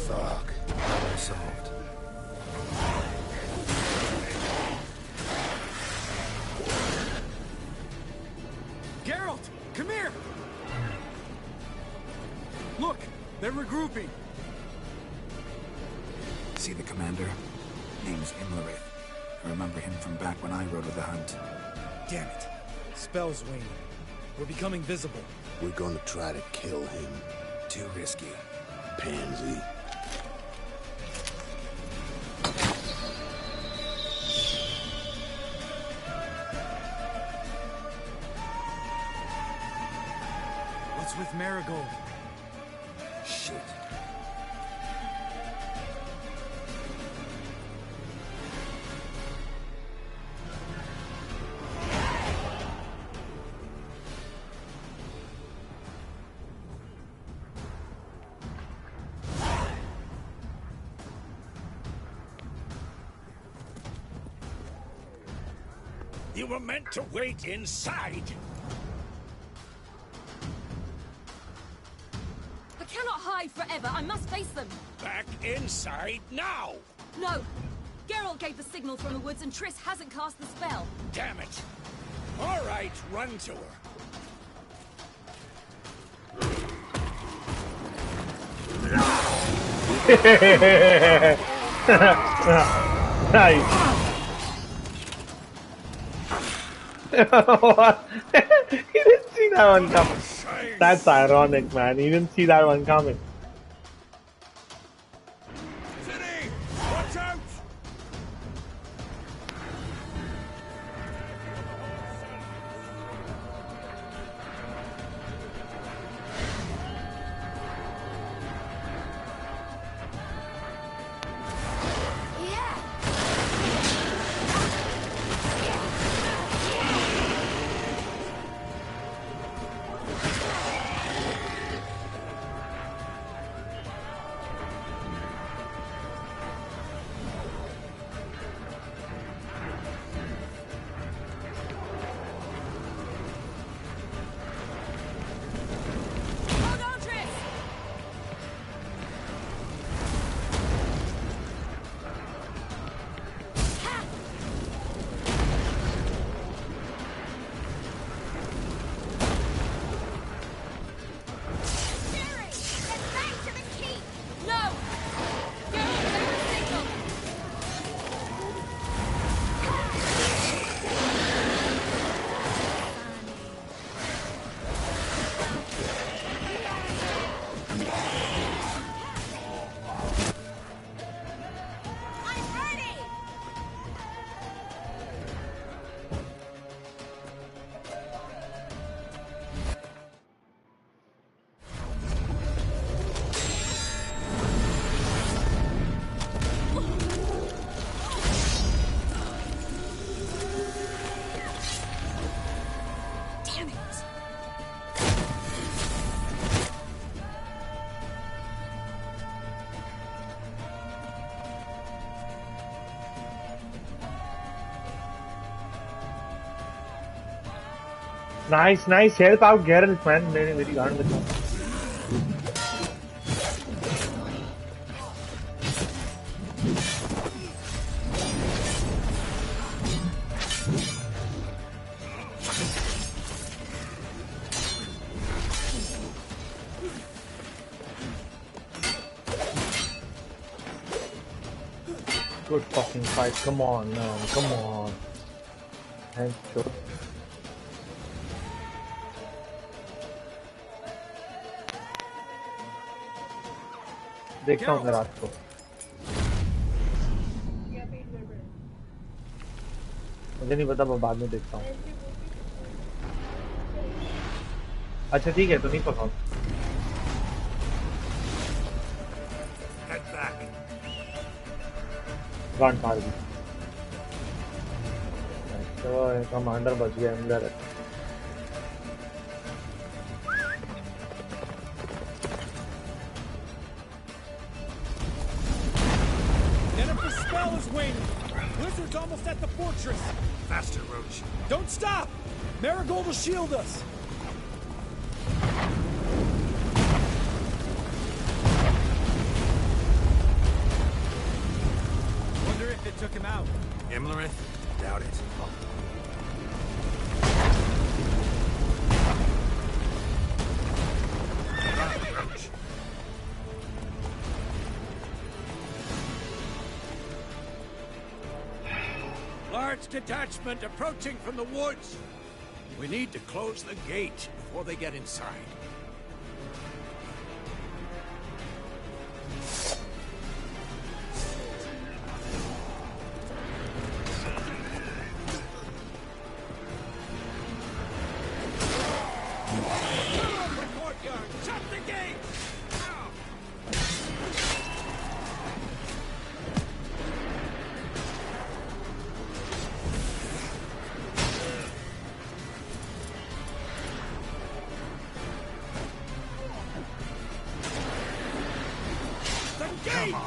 Fuck. Solved. Geralt, come here! Look, they're regrouping. See the commander? Name's Imlerith. I remember him from back when I rode with the hunt. Damn it. Spell's waning. We're becoming visible. We're gonna try to kill him. Too risky. Pansy. What's with Marigold? Shit. You were meant to wait inside. I cannot hide forever. I must face them. Back inside now. No. Geralt gave the signal from the woods and Triss hasn't cast the spell. Damn it. All right, run to her. Nice. What? He didn't see that one coming. That's ironic, man. He didn't see that one coming. City, watch out! Nice, nice. Help out Geralt, man. Very गांड में था. Good fucking fight. Come on, man. Come on. Thank you. देखता हूँ मैं रात को. मुझे नहीं पता, मैं बाद में देखता हूँ. अच्छा ठीक है, तो नहीं पकाऊँ. गांड फाड़ दी. तो कमांडर बच गया अंदर. Jennifer's spell is waning. Blizzard's almost at the fortress. Faster, Roach. Don't stop! Marigold will shield us. Wonder if it took him out. Imlerith? Doubt it. Roach. Large detachment approaching from the woods. We need to close the gate before they get inside. Shut the gate!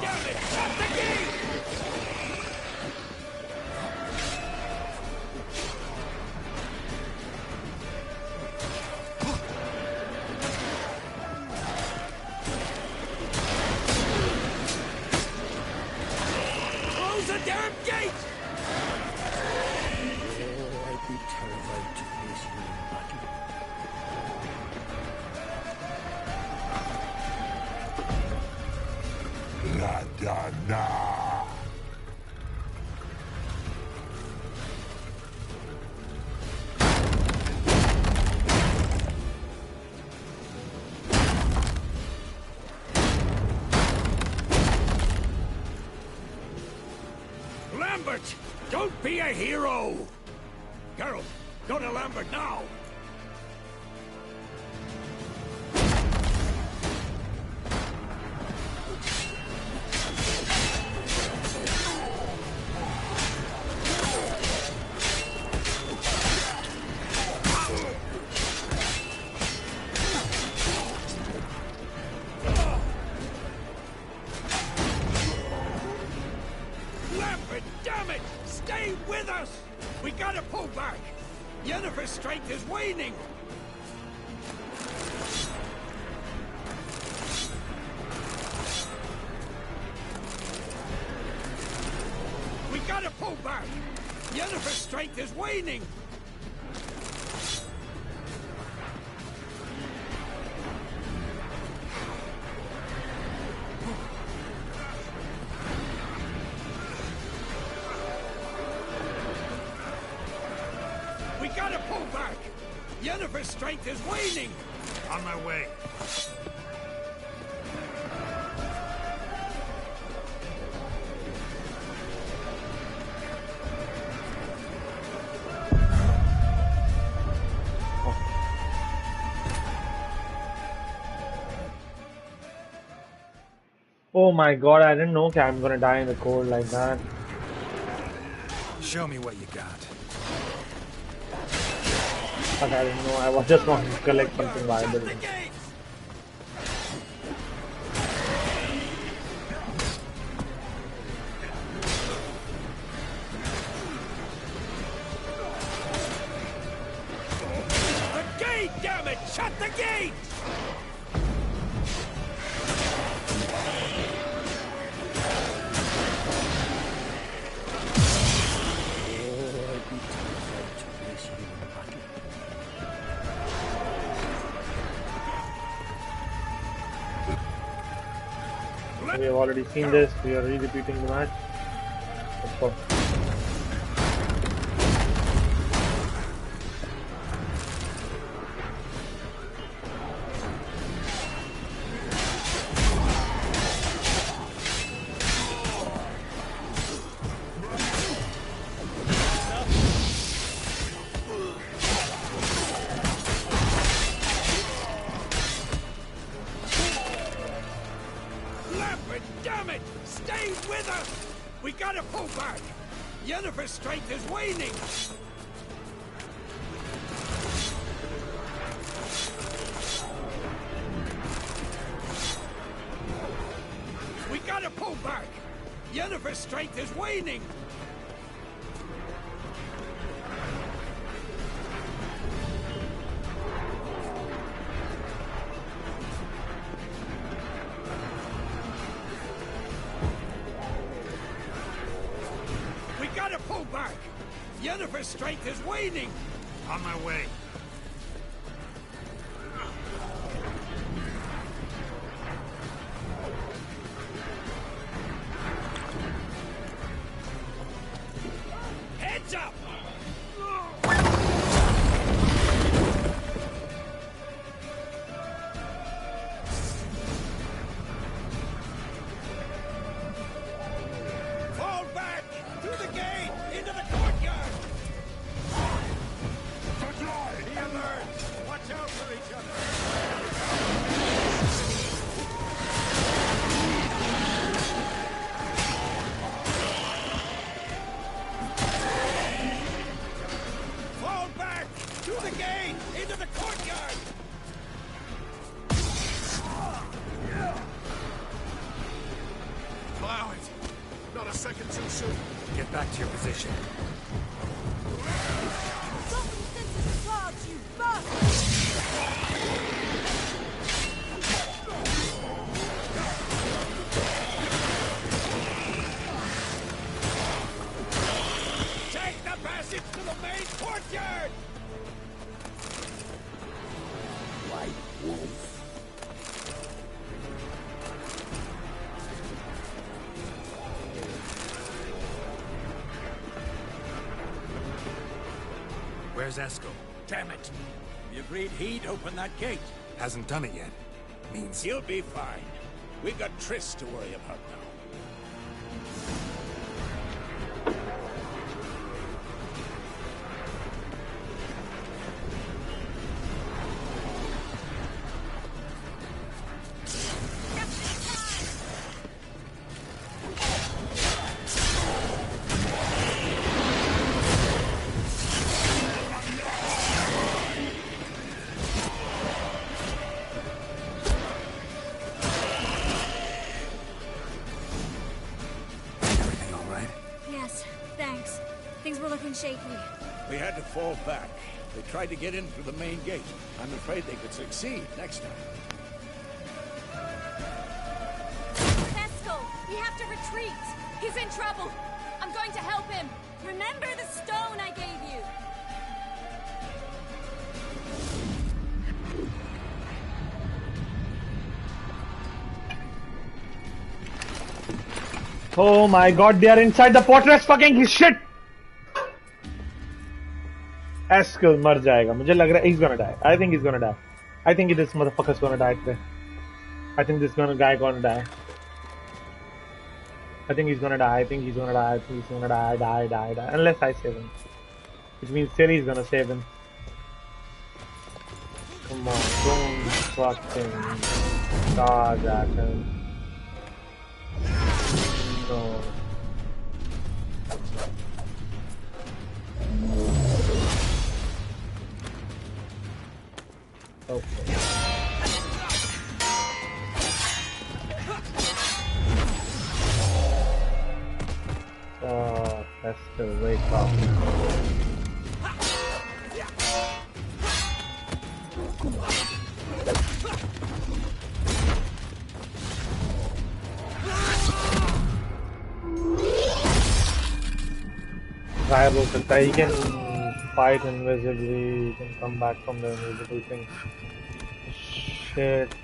Damn it! Shut the gate! Close the damn gate! Oh, I'd be terrified to face you in battle. La da na. Lambert! Don't be a hero! Geralt, go to Lambert now! Lambert, damn it! Stay with us! We gotta pull back! Yennefer's strength is waning! We gotta pull back! Yennefer's strength is waning! We gotta pull back! Yennefer's strength is waning! On my way. Oh my god, I didn't know I'm gonna die in the cold like that. Show me what you got. But I didn't know, I was just wanting to collect something valuable. The Stay, damn it! Shut the gate! We have already seen this. We are re-repeating the match. Let's go. Damn it! Stay with us! We gotta pull back! Yennefer's strength is waning! We gotta pull back! Yennefer's strength is waning! Pull back! Yennefer's strength is waning! On my way. Heads up! Fall back! To the gate! Into the courtyard! Be alert! Watch out for each other! Fall back! To the gate! Into the courtyard! Allow it! Not a second too soon. Get back to your position. Take the passage to the main courtyard! White wolf. Where's Esco? Damn it! We agreed he'd open that gate. Hasn't done it yet. Means He'll be fine. We got Triss to worry about now. Shaky. We had to fall back. They tried to get in through the main gate. I'm afraid they could succeed next time. Eskel, we have to retreat. He's in trouble. I'm going to help him. Remember the stone I gave you. Oh my god, they are inside the fortress. Fucking shit! Eskel मर जाएगा मुझे लग रहा है he's gonna die. I think he's gonna die. I think this motherfucker's gonna die today. I think this guy gonna die. I think he's gonna die. I think he's gonna die. I think he's gonna die. Unless I save him. Which means Ciri's gonna save him. Come on, don't fucking charge at him. No. Okay. Oh, that's still way tough. Try हो सकता है. He can fight invisibly. He can come back from the invisible thing. Shit.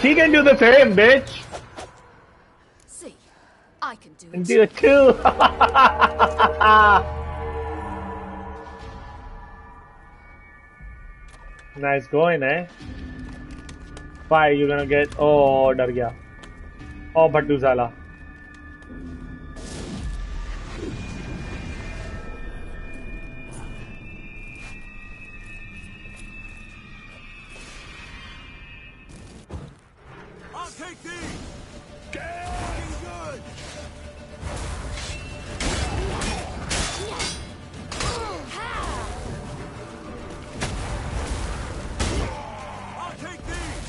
He can do the same, bitch. See, I can do it. Do it too. Nice going, eh? Fire, you're gonna get. Oh, डर गया. Oh, Bhattu साला. I'll take these! Looking good! I'll take these!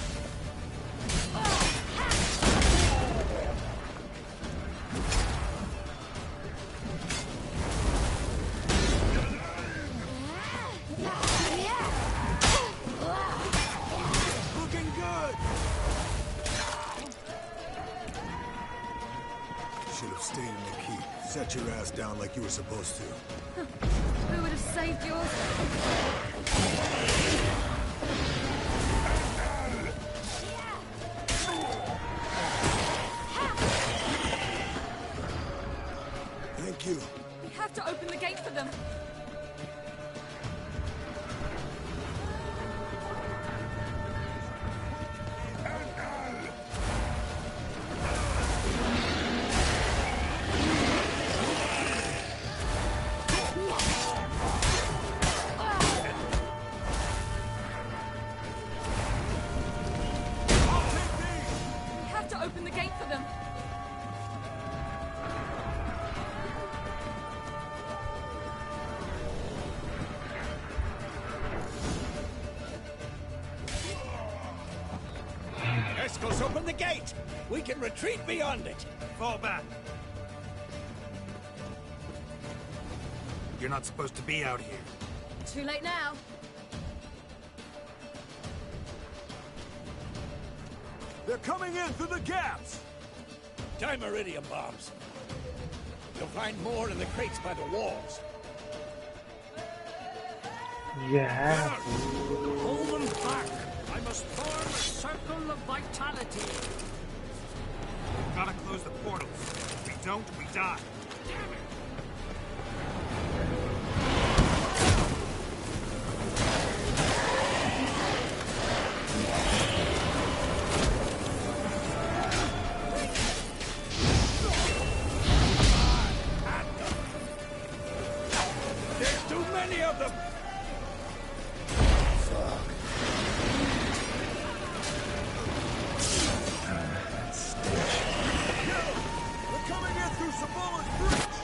Looking good! Should have stayed in the keep. Set your ass down like you were supposed to. Who would have saved yours? Thank you. We have to open the gate for them. We have to open the gate for them. Eskel's open the gate! We can retreat beyond it! Fall back! You're not supposed to be out here. Too late now. They're coming in through the gaps! Dimeridium bombs. You'll find more in the crates by the walls. Yeah. Hold them back. I must form a circle of vitality. We've gotta close the portals. If we don't, we die. Damn it! There's too many of them! They're coming in through Sabolo's breach!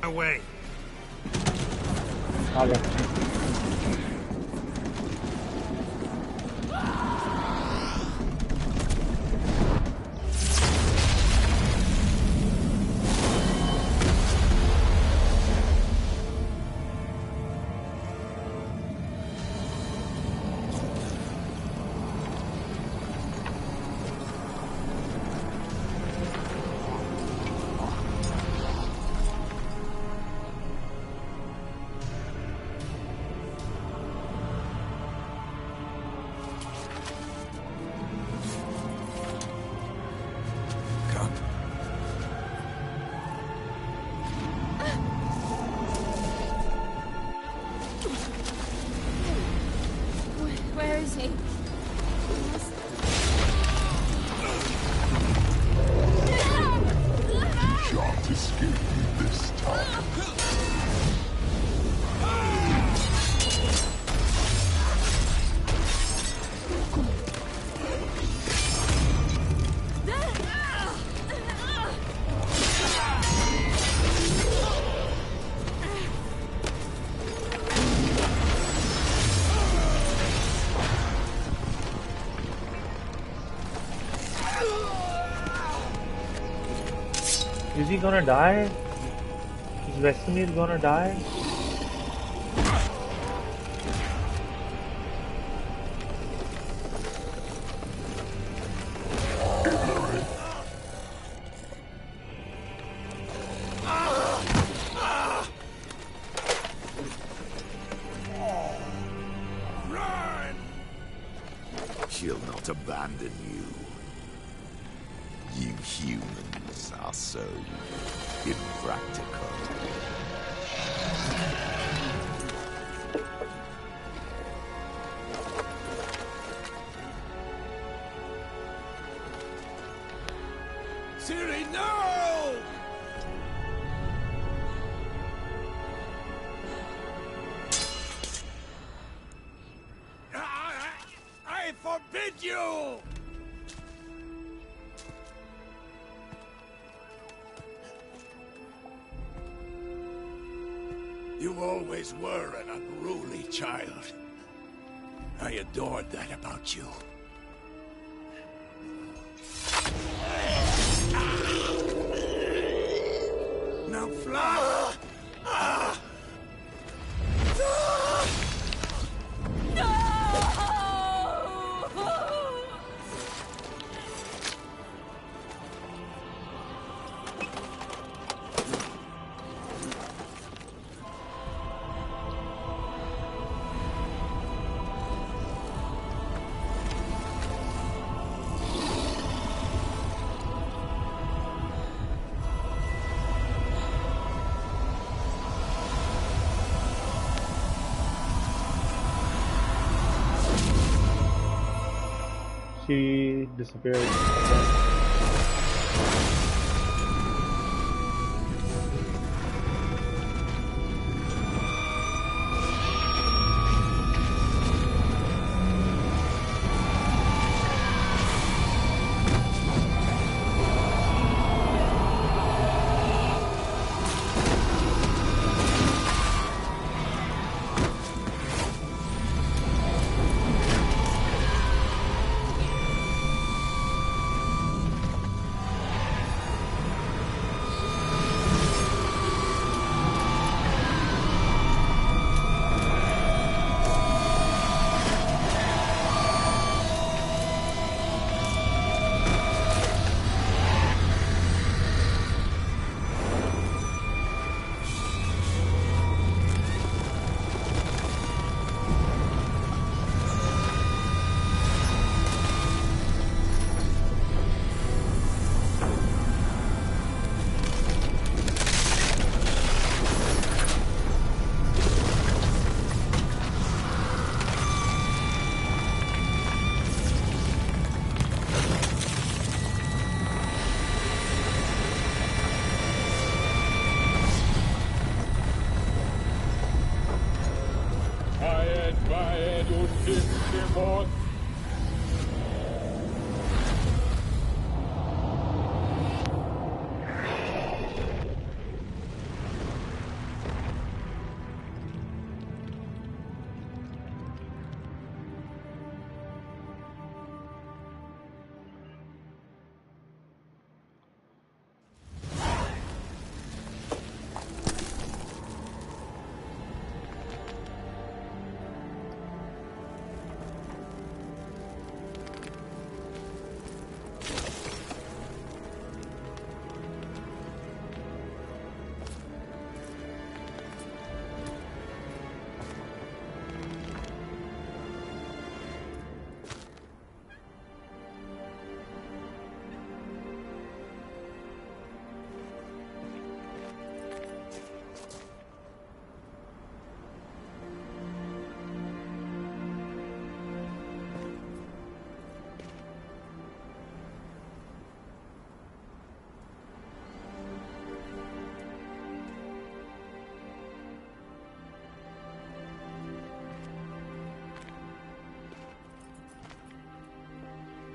Away. Where is he? Shan't escape me this time. Is he gonna die? Is Vesemir gonna die? She'll not abandon you. You humans are so impractical. Ciri, no! I forbid you! You always were an unruly child. I adored that about you. Now fly! She disappeared.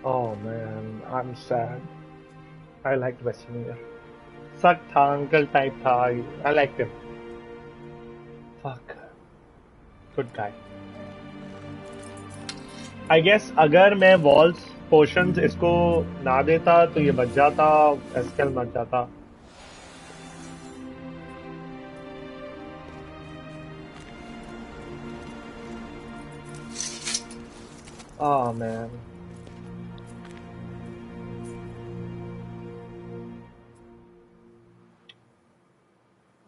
Oh man, I'm sad. I liked Vesemir. Sucked tha, uncle type tha. I liked him. Fuck. Good guy. I guess अगर मैं walls potions इसको ना देता तो ये बच जाता, SQL मर जाता. Oh man.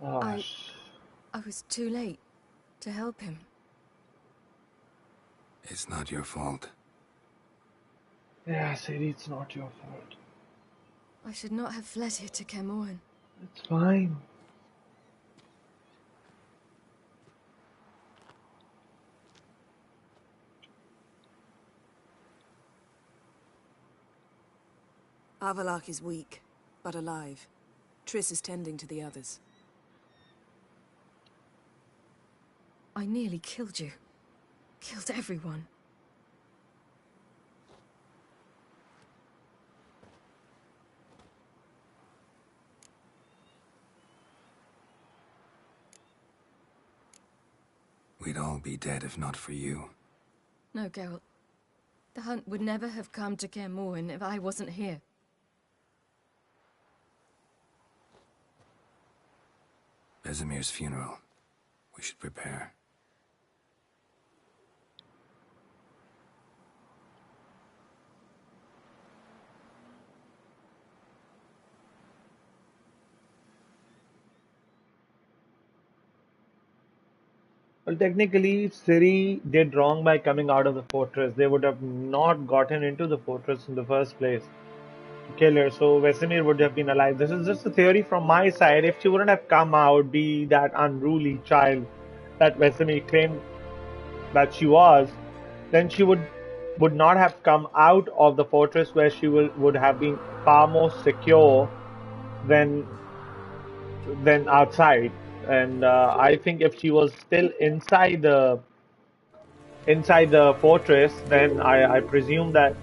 Oh, I was too late to help him. It's not your fault. Yeah, Sadie, it's not your fault. I should not have fled here to Kermoran. It's fine. Avalok is weak, but alive. Triss is tending to the others. I nearly killed you. Killed everyone. We'd all be dead if not for you. No, Geralt. The hunt would never have come to Kermoran if I wasn't here. Vesemir's funeral. We should prepare. Well, technically, Ciri did wrong by coming out of the fortress. They would have not gotten into the fortress in the first place to kill her, so Vesemir would have been alive. This is just a theory from my side. If she wouldn't have come out, be that unruly child that Vesemir claimed that she was, then she would not have come out of the fortress, where she would have been far more secure than outside. And I think if she was still inside the fortress, then I presume that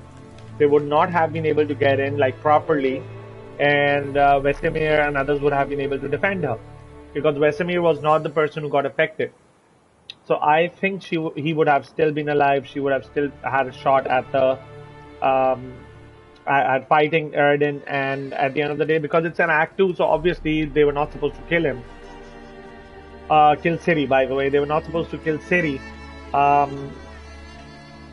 they would not have been able to get in like properly, and Vesemir and others would have been able to defend her, because Vesemir was not the person who got affected. So I think he would have still been alive. She would have still had a shot at the at fighting Eredin, and at the end of the day, because it's an Act 2, so obviously they were not supposed to kill him. Kill Ciri, by the way. They were not supposed to kill Ciri.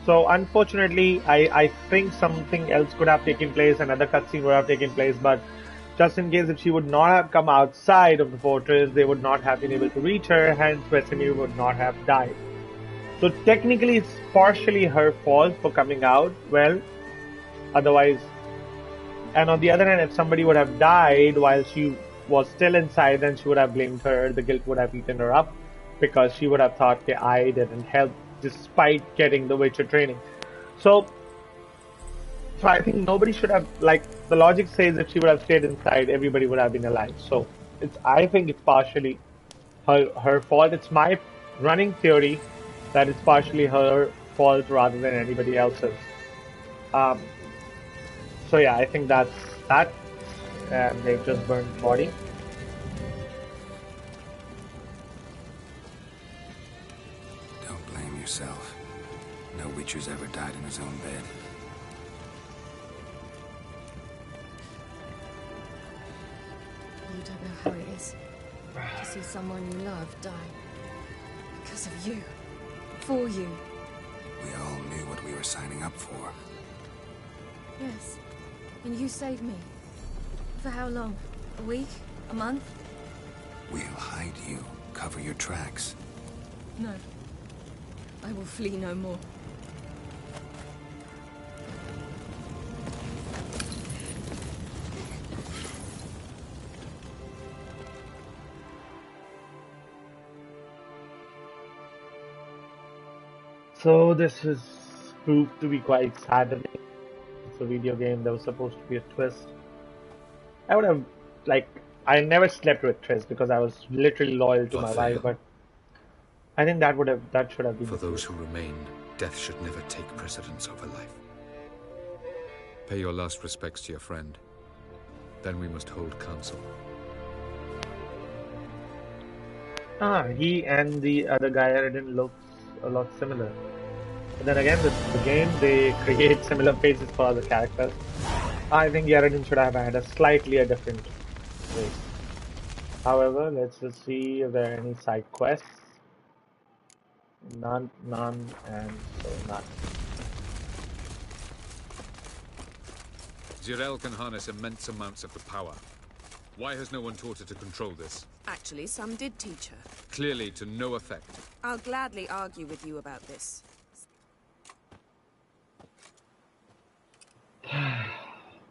So unfortunately, I think something else could have taken place, another cutscene would have taken place, but just in case if she would not have come outside of the fortress, they would not have been able to reach her, hence Vesemir would not have died. So technically it's partially her fault for coming out, well, otherwise, and on the other hand, if somebody would have died while she was still inside, then she would have blamed her, the guilt would have eaten her up, because she would have thought, okay, I didn't help despite getting the Witcher training. So I think nobody should have, like, the logic says if she would have stayed inside, everybody would have been alive. So I think it's partially her fault. It's my running theory that it's partially her fault rather than anybody else's. So yeah, I think that's that. They've just burned the body. Don't blame yourself. No Witcher's ever died in his own bed. You don't know how it is to see someone you love die. Because of you. For you. We all knew what we were signing up for. Yes. And you saved me. For how long? A week? A month? We'll hide you. Cover your tracks. No. I will flee no more. So this is proved to be quite saddening. It's a video game. There was supposed to be a twist. I would have, like, I never slept with Triss because I was literally loyal to my wife, but I think that should have been. For those who remain, death should never take precedence over life. Pay your last respects to your friend. Then we must hold council. He and the other guy didn't look a lot similar. But then again, the game, they create similar faces for other characters. I think Yaradin should have had a slightly different face. However, let's just see if there are any side quests. None, and so none. Zirael can harness immense amounts of the power. Why has no one taught her to control this? Actually, some did teach her. Clearly to no effect. I'll gladly argue with you about this.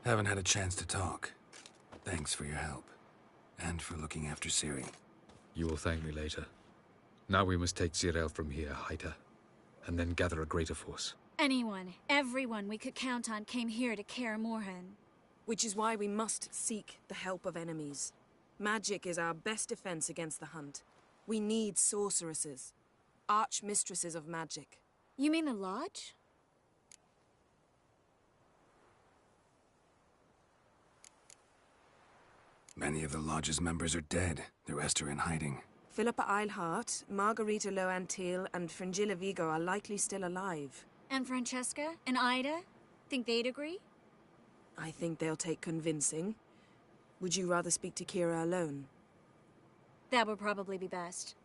Haven't had a chance to talk. Thanks for your help. And for looking after Ciri. You will thank me later. Now we must take Zirael from here, hide her, and then gather a greater force. Anyone, everyone we could count on came here to Kaer Morhen. Which is why we must seek the help of enemies. Magic is our best defense against the Hunt. We need sorceresses. Archmistresses of magic. You mean the Lodge? Many of the Lodge's members are dead. The rest are in hiding. Philippa Eilhart, Margarita Loantil, and Fringilla Vigo are likely still alive. And Francesca and Ida? Think they'd agree? I think they'll take convincing. Would you rather speak to Kira alone? That would probably be best.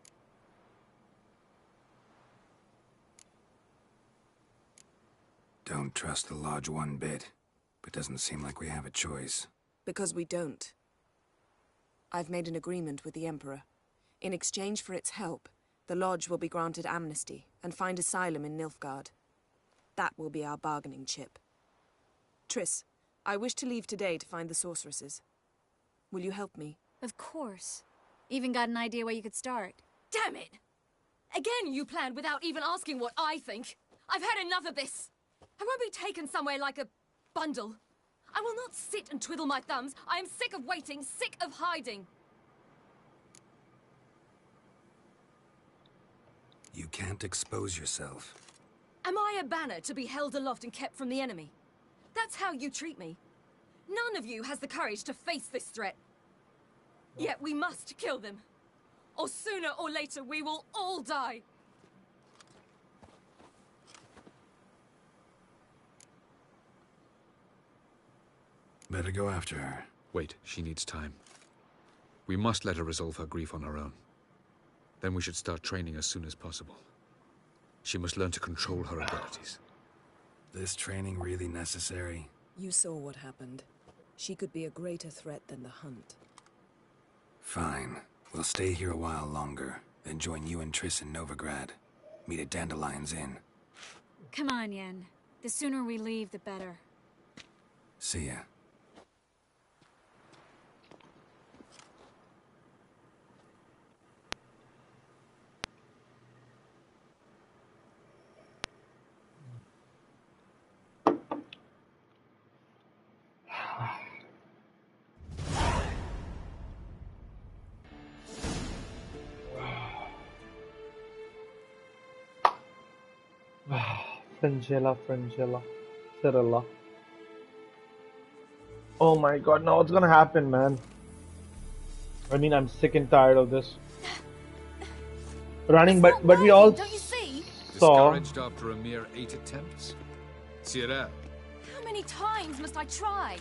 Don't trust the Lodge one bit, but doesn't seem like we have a choice. Because we don't. I've made an agreement with the Emperor. In exchange for its help, the Lodge will be granted amnesty and find asylum in Nilfgaard. That will be our bargaining chip. Triss, I wish to leave today to find the sorceresses. Will you help me? Of course. Even got an idea where you could start. Damn it! Again you planned without even asking what I think. I've had enough of this. I won't be taken somewhere like a bundle. I will not sit and twiddle my thumbs. I am sick of waiting, sick of hiding. You can't expose yourself. Am I a banner to be held aloft and kept from the enemy? That's how you treat me. None of you has the courage to face this threat. Yet we must kill them. Or sooner or later we will all die. Better go after her. Wait, she needs time. We must let her resolve her grief on her own. Then we should start training as soon as possible. She must learn to control her abilities. This training really necessary? You saw what happened. She could be a greater threat than the Hunt. Fine. We'll stay here a while longer, then join you and Triss in Novigrad. Meet at Dandelion's Inn. Come on, Yen. The sooner we leave, the better. See ya. Fringilla, Cirilla. Oh my god, now what's gonna happen, man? I mean, I'm sick and tired of this. Running, but we all saw... Discouraged after a mere 8 attempts? Zirael. How many times must I try?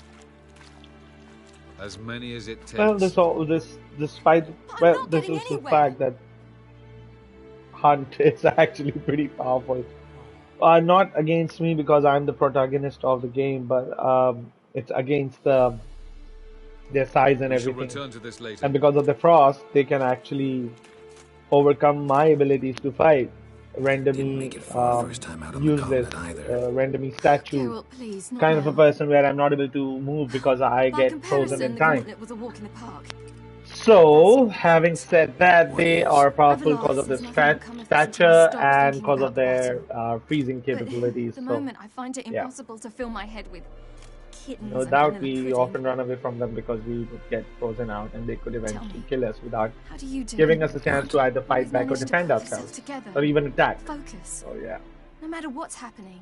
As many as it takes. Well, despite this is the fact that Hunt is actually pretty powerful. Not against me because I'm the protagonist of the game, but it's against their size and everything. Return to this later. And because of the frost, they can actually overcome my abilities to fight. Render me useless, render me statue. Geralt, please, not kind now. of a person where I'm not able to move because I get frozen in time. It was a walk in the park. So, having said that, they are powerful because of their stature and because of their freezing capabilities. At the moment, I find it impossible to fill my head with kittens. No doubt we often run away from them because we would get frozen out and they could eventually kill us without giving us a chance to either fight back or defend ourselves. Or even attack. Focus. Oh yeah. No matter what's happening.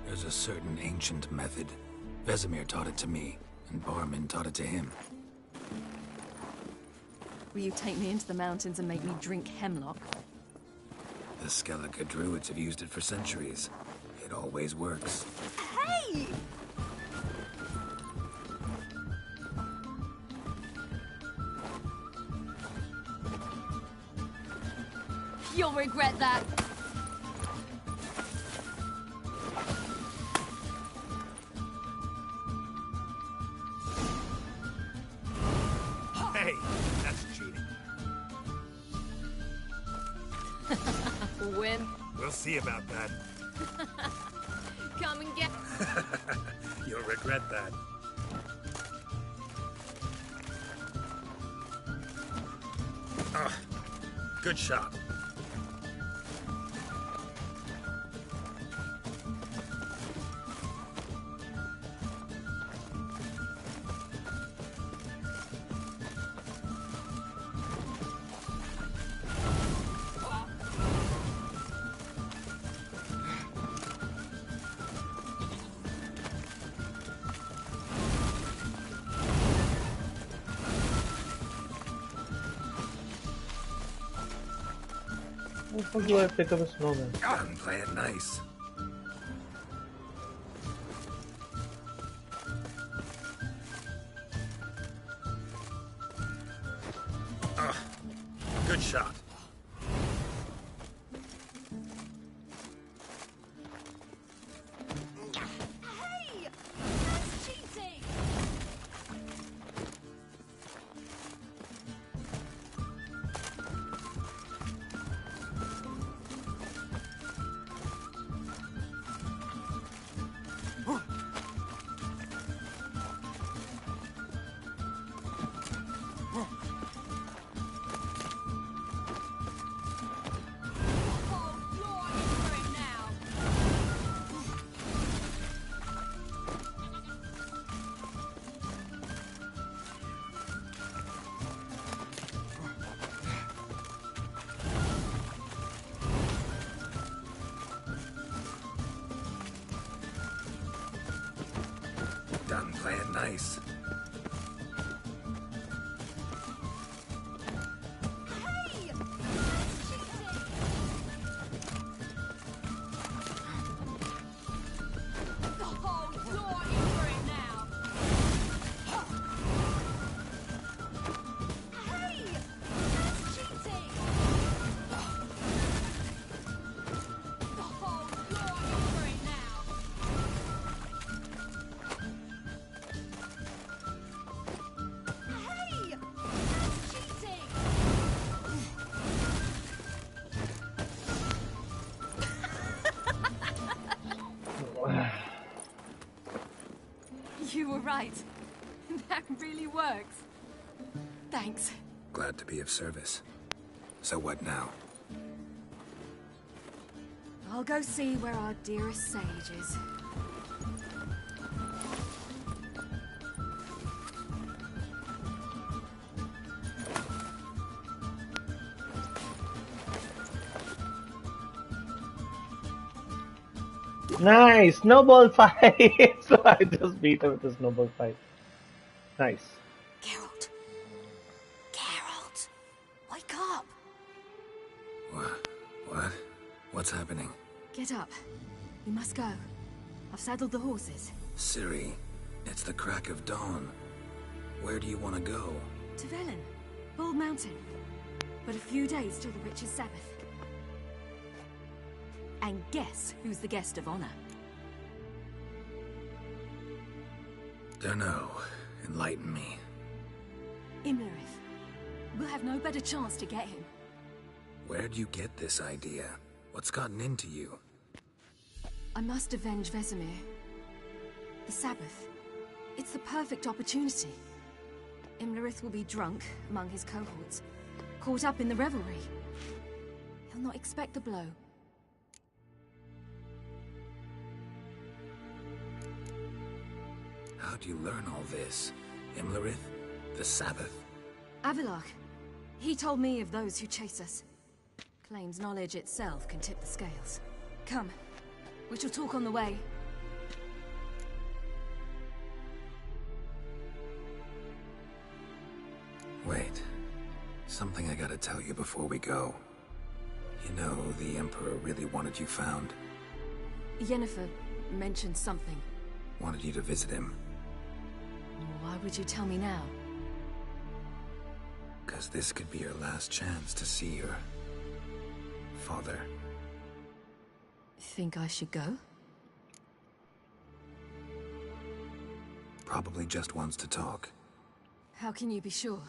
There's a certain ancient method. Vesemir taught it to me, and Barman taught it to him. Will you take me into the mountains and make me drink hemlock? The Skellige druids have used it for centuries. It always works. Hey! You'll regret that. Hey, that's cheating. Win. We'll see about that. Come and get... You'll regret that. Ah, good shot. How do I pick up a snowman? I'm playing nice. Good shot. Hey! That's cheating! Done playing nice. You were right. That really works. Thanks. Glad to be of service. So what now? I'll go see where our dearest sage is. Nice! Snowball fight! So I just beat him with a snowball fight. Nice. Geralt! Geralt! Wake up! What? What's happening? Get up. We must go. I've saddled the horses. Ciri, it's the crack of dawn. Where do you want to go? To Velen. Bald Mountain. But a few days till the Witch's Sabbath. And guess who's the guest of honor? Dunno. Enlighten me. Imlerith. We'll have no better chance to get him. Where'd you get this idea? What's gotten into you? I must avenge Vesemir. The Sabbath. It's the perfect opportunity. Imlerith will be drunk among his cohorts, caught up in the revelry. He'll not expect the blow. How'd you learn all this? Imlerith? The Sabbath? Avilark. He told me of those who chase us. Claims knowledge itself can tip the scales. Come. We shall talk on the way. Wait. Something I gotta tell you before we go. You know, the Emperor really wanted you found. Yennefer mentioned something. Wanted you to visit him. Why would you tell me now? Because this could be your last chance to see your father. Think I should go? Probably just wants to talk. How can you be sure?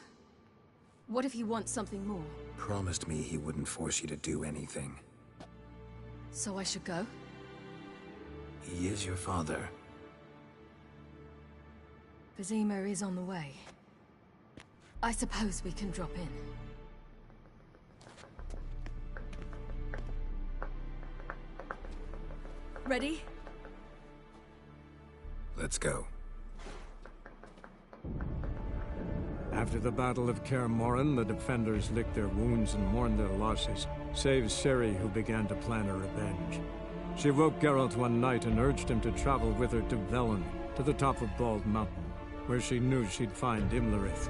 What if he wants something more? Promised me he wouldn't force you to do anything. So I should go? He is your father. Vizima is on the way. I suppose we can drop in. Ready? Let's go. After the Battle of Kaer Morhen, the defenders licked their wounds and mourned their losses, save Ciri, who began to plan her revenge. She woke Geralt one night and urged him to travel with her to Velen, to the top of Bald Mountain, where she knew she'd find Imlerith.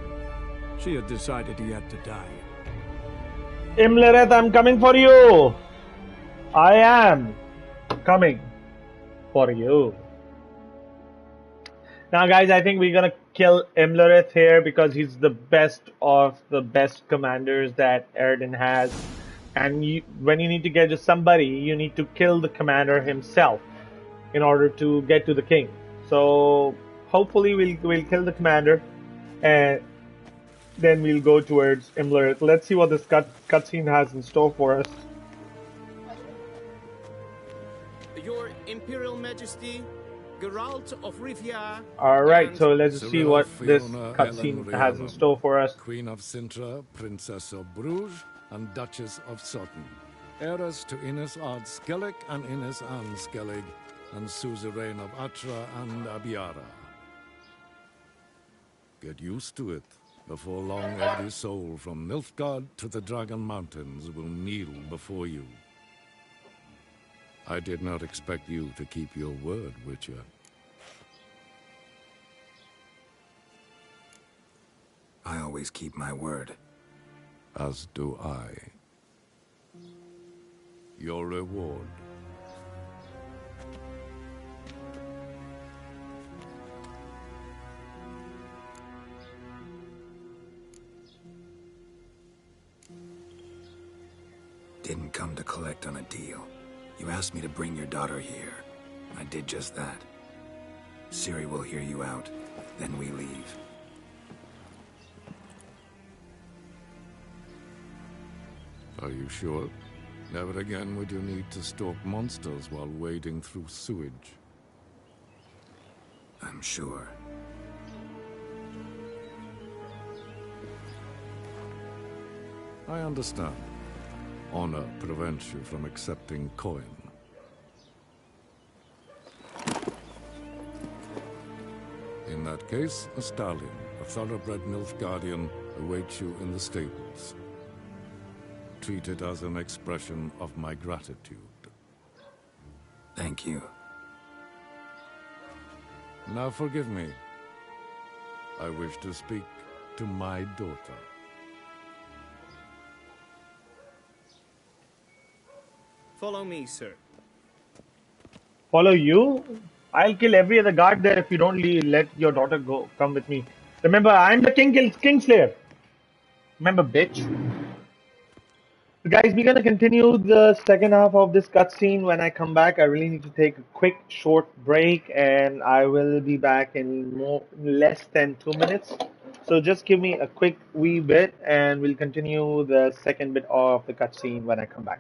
She had decided he had to die. Imlerith, I'm coming for you! I am coming for you. Now guys, I think we're gonna kill Imlerith here because he's the best of the best commanders that Eredin has. And when you need to get to somebody, you need to kill the commander himself in order to get to the king. So hopefully we'll kill the commander and then we'll go towards Imlerith. Let's see what this cutscene has in store for us. Your Imperial Majesty, Geralt of Rivia. Alright, so let's see what this cutscene has in store for us. Queen of Sintra, Princess of Bruges, and Duchess of Sutton. Heiress to Innis Ard Skellig and Innis Ann Skellig, and suzerain of Atra and Abiara. Get used to it. Before long, every soul from Nilfgaard to the Dragon Mountains will kneel before you. I did not expect you to keep your word, Witcher. I always keep my word. As do I. Your reward. Didn't come to collect on a deal. You asked me to bring your daughter here. I did just that. Ciri will hear you out, then we leave. Are you sure? Never again would you need to stalk monsters while wading through sewage. I'm sure. I understand. Honor prevents you from accepting coin. In that case, a stallion, a thoroughbred Nilfgaardian, awaits you in the stables. Treat it as an expression of my gratitude. Thank you. Now forgive me. I wish to speak to my daughter. Follow me, sir. Follow you? I'll kill every other guard there if you don't let your daughter go. Come with me. Remember, I'm the Kingslayer. Remember, bitch. Guys, we're gonna continue the second half of this cutscene when I come back. I really need to take a quick, short break, and I will be back in less than 2 minutes. So just give me a quick wee bit, and we'll continue the second bit of the cutscene when I come back.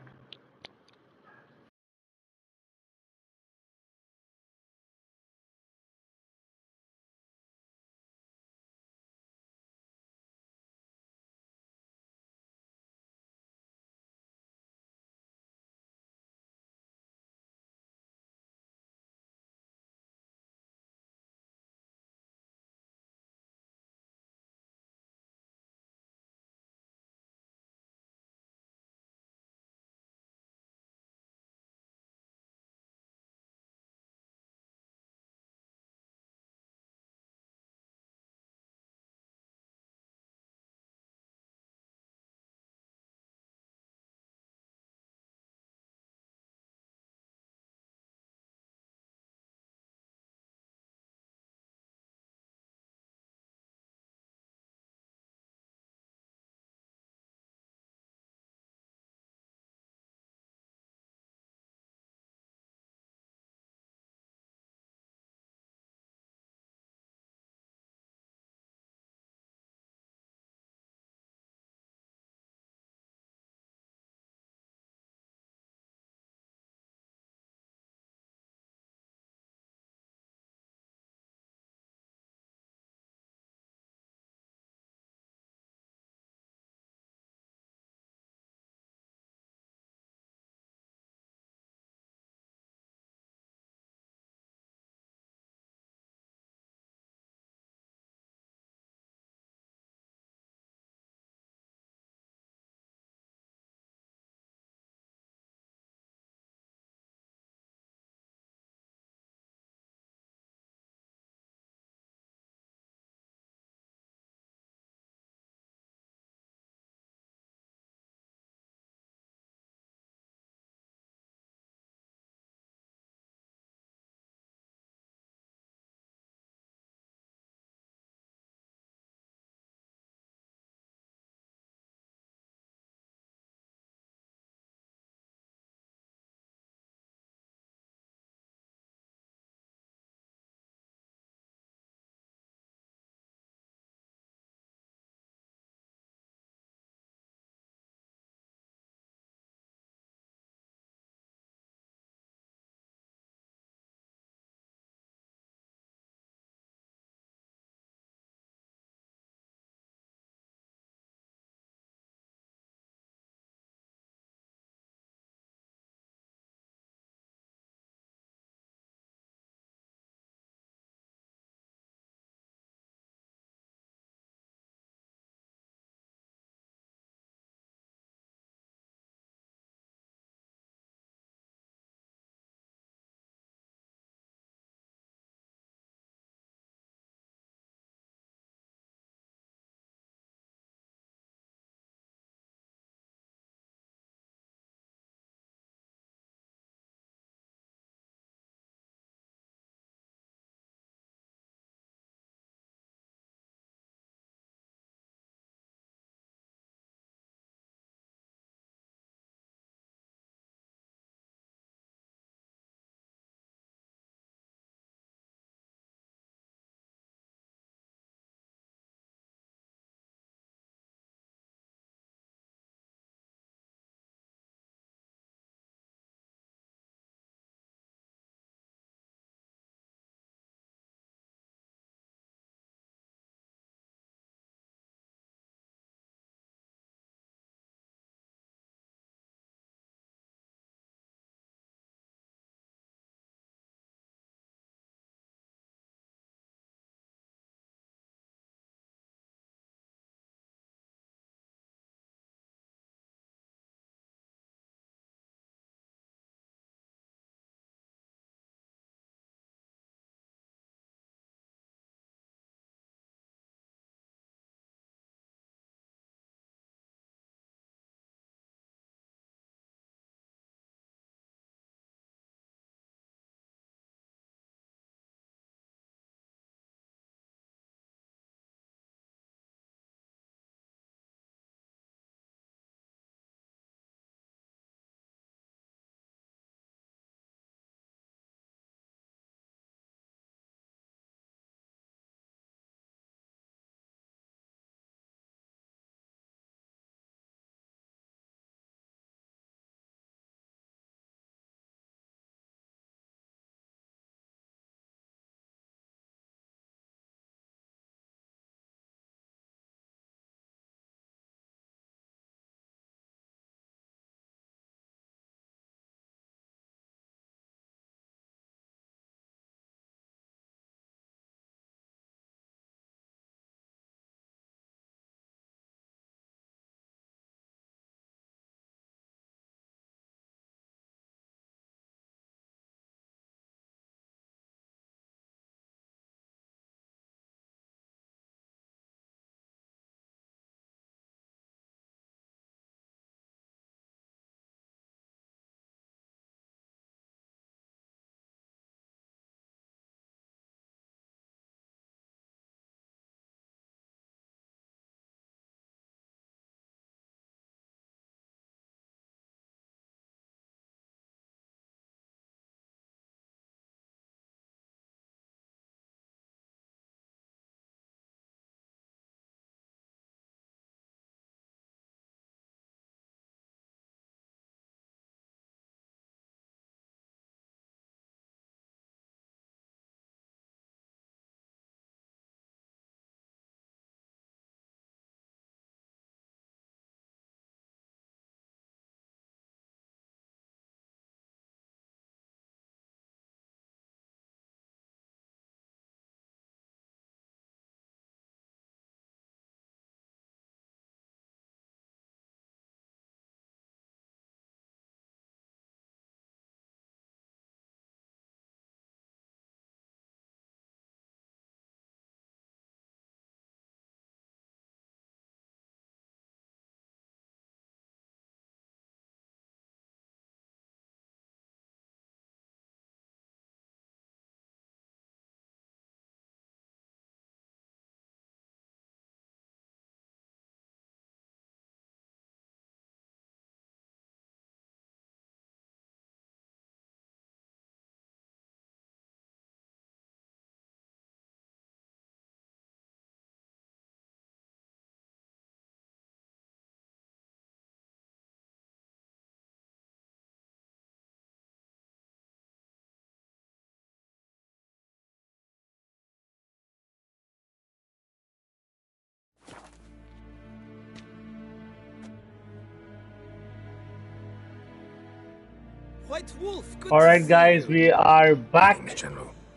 White Wolf, good Alright to see guys, you. we are back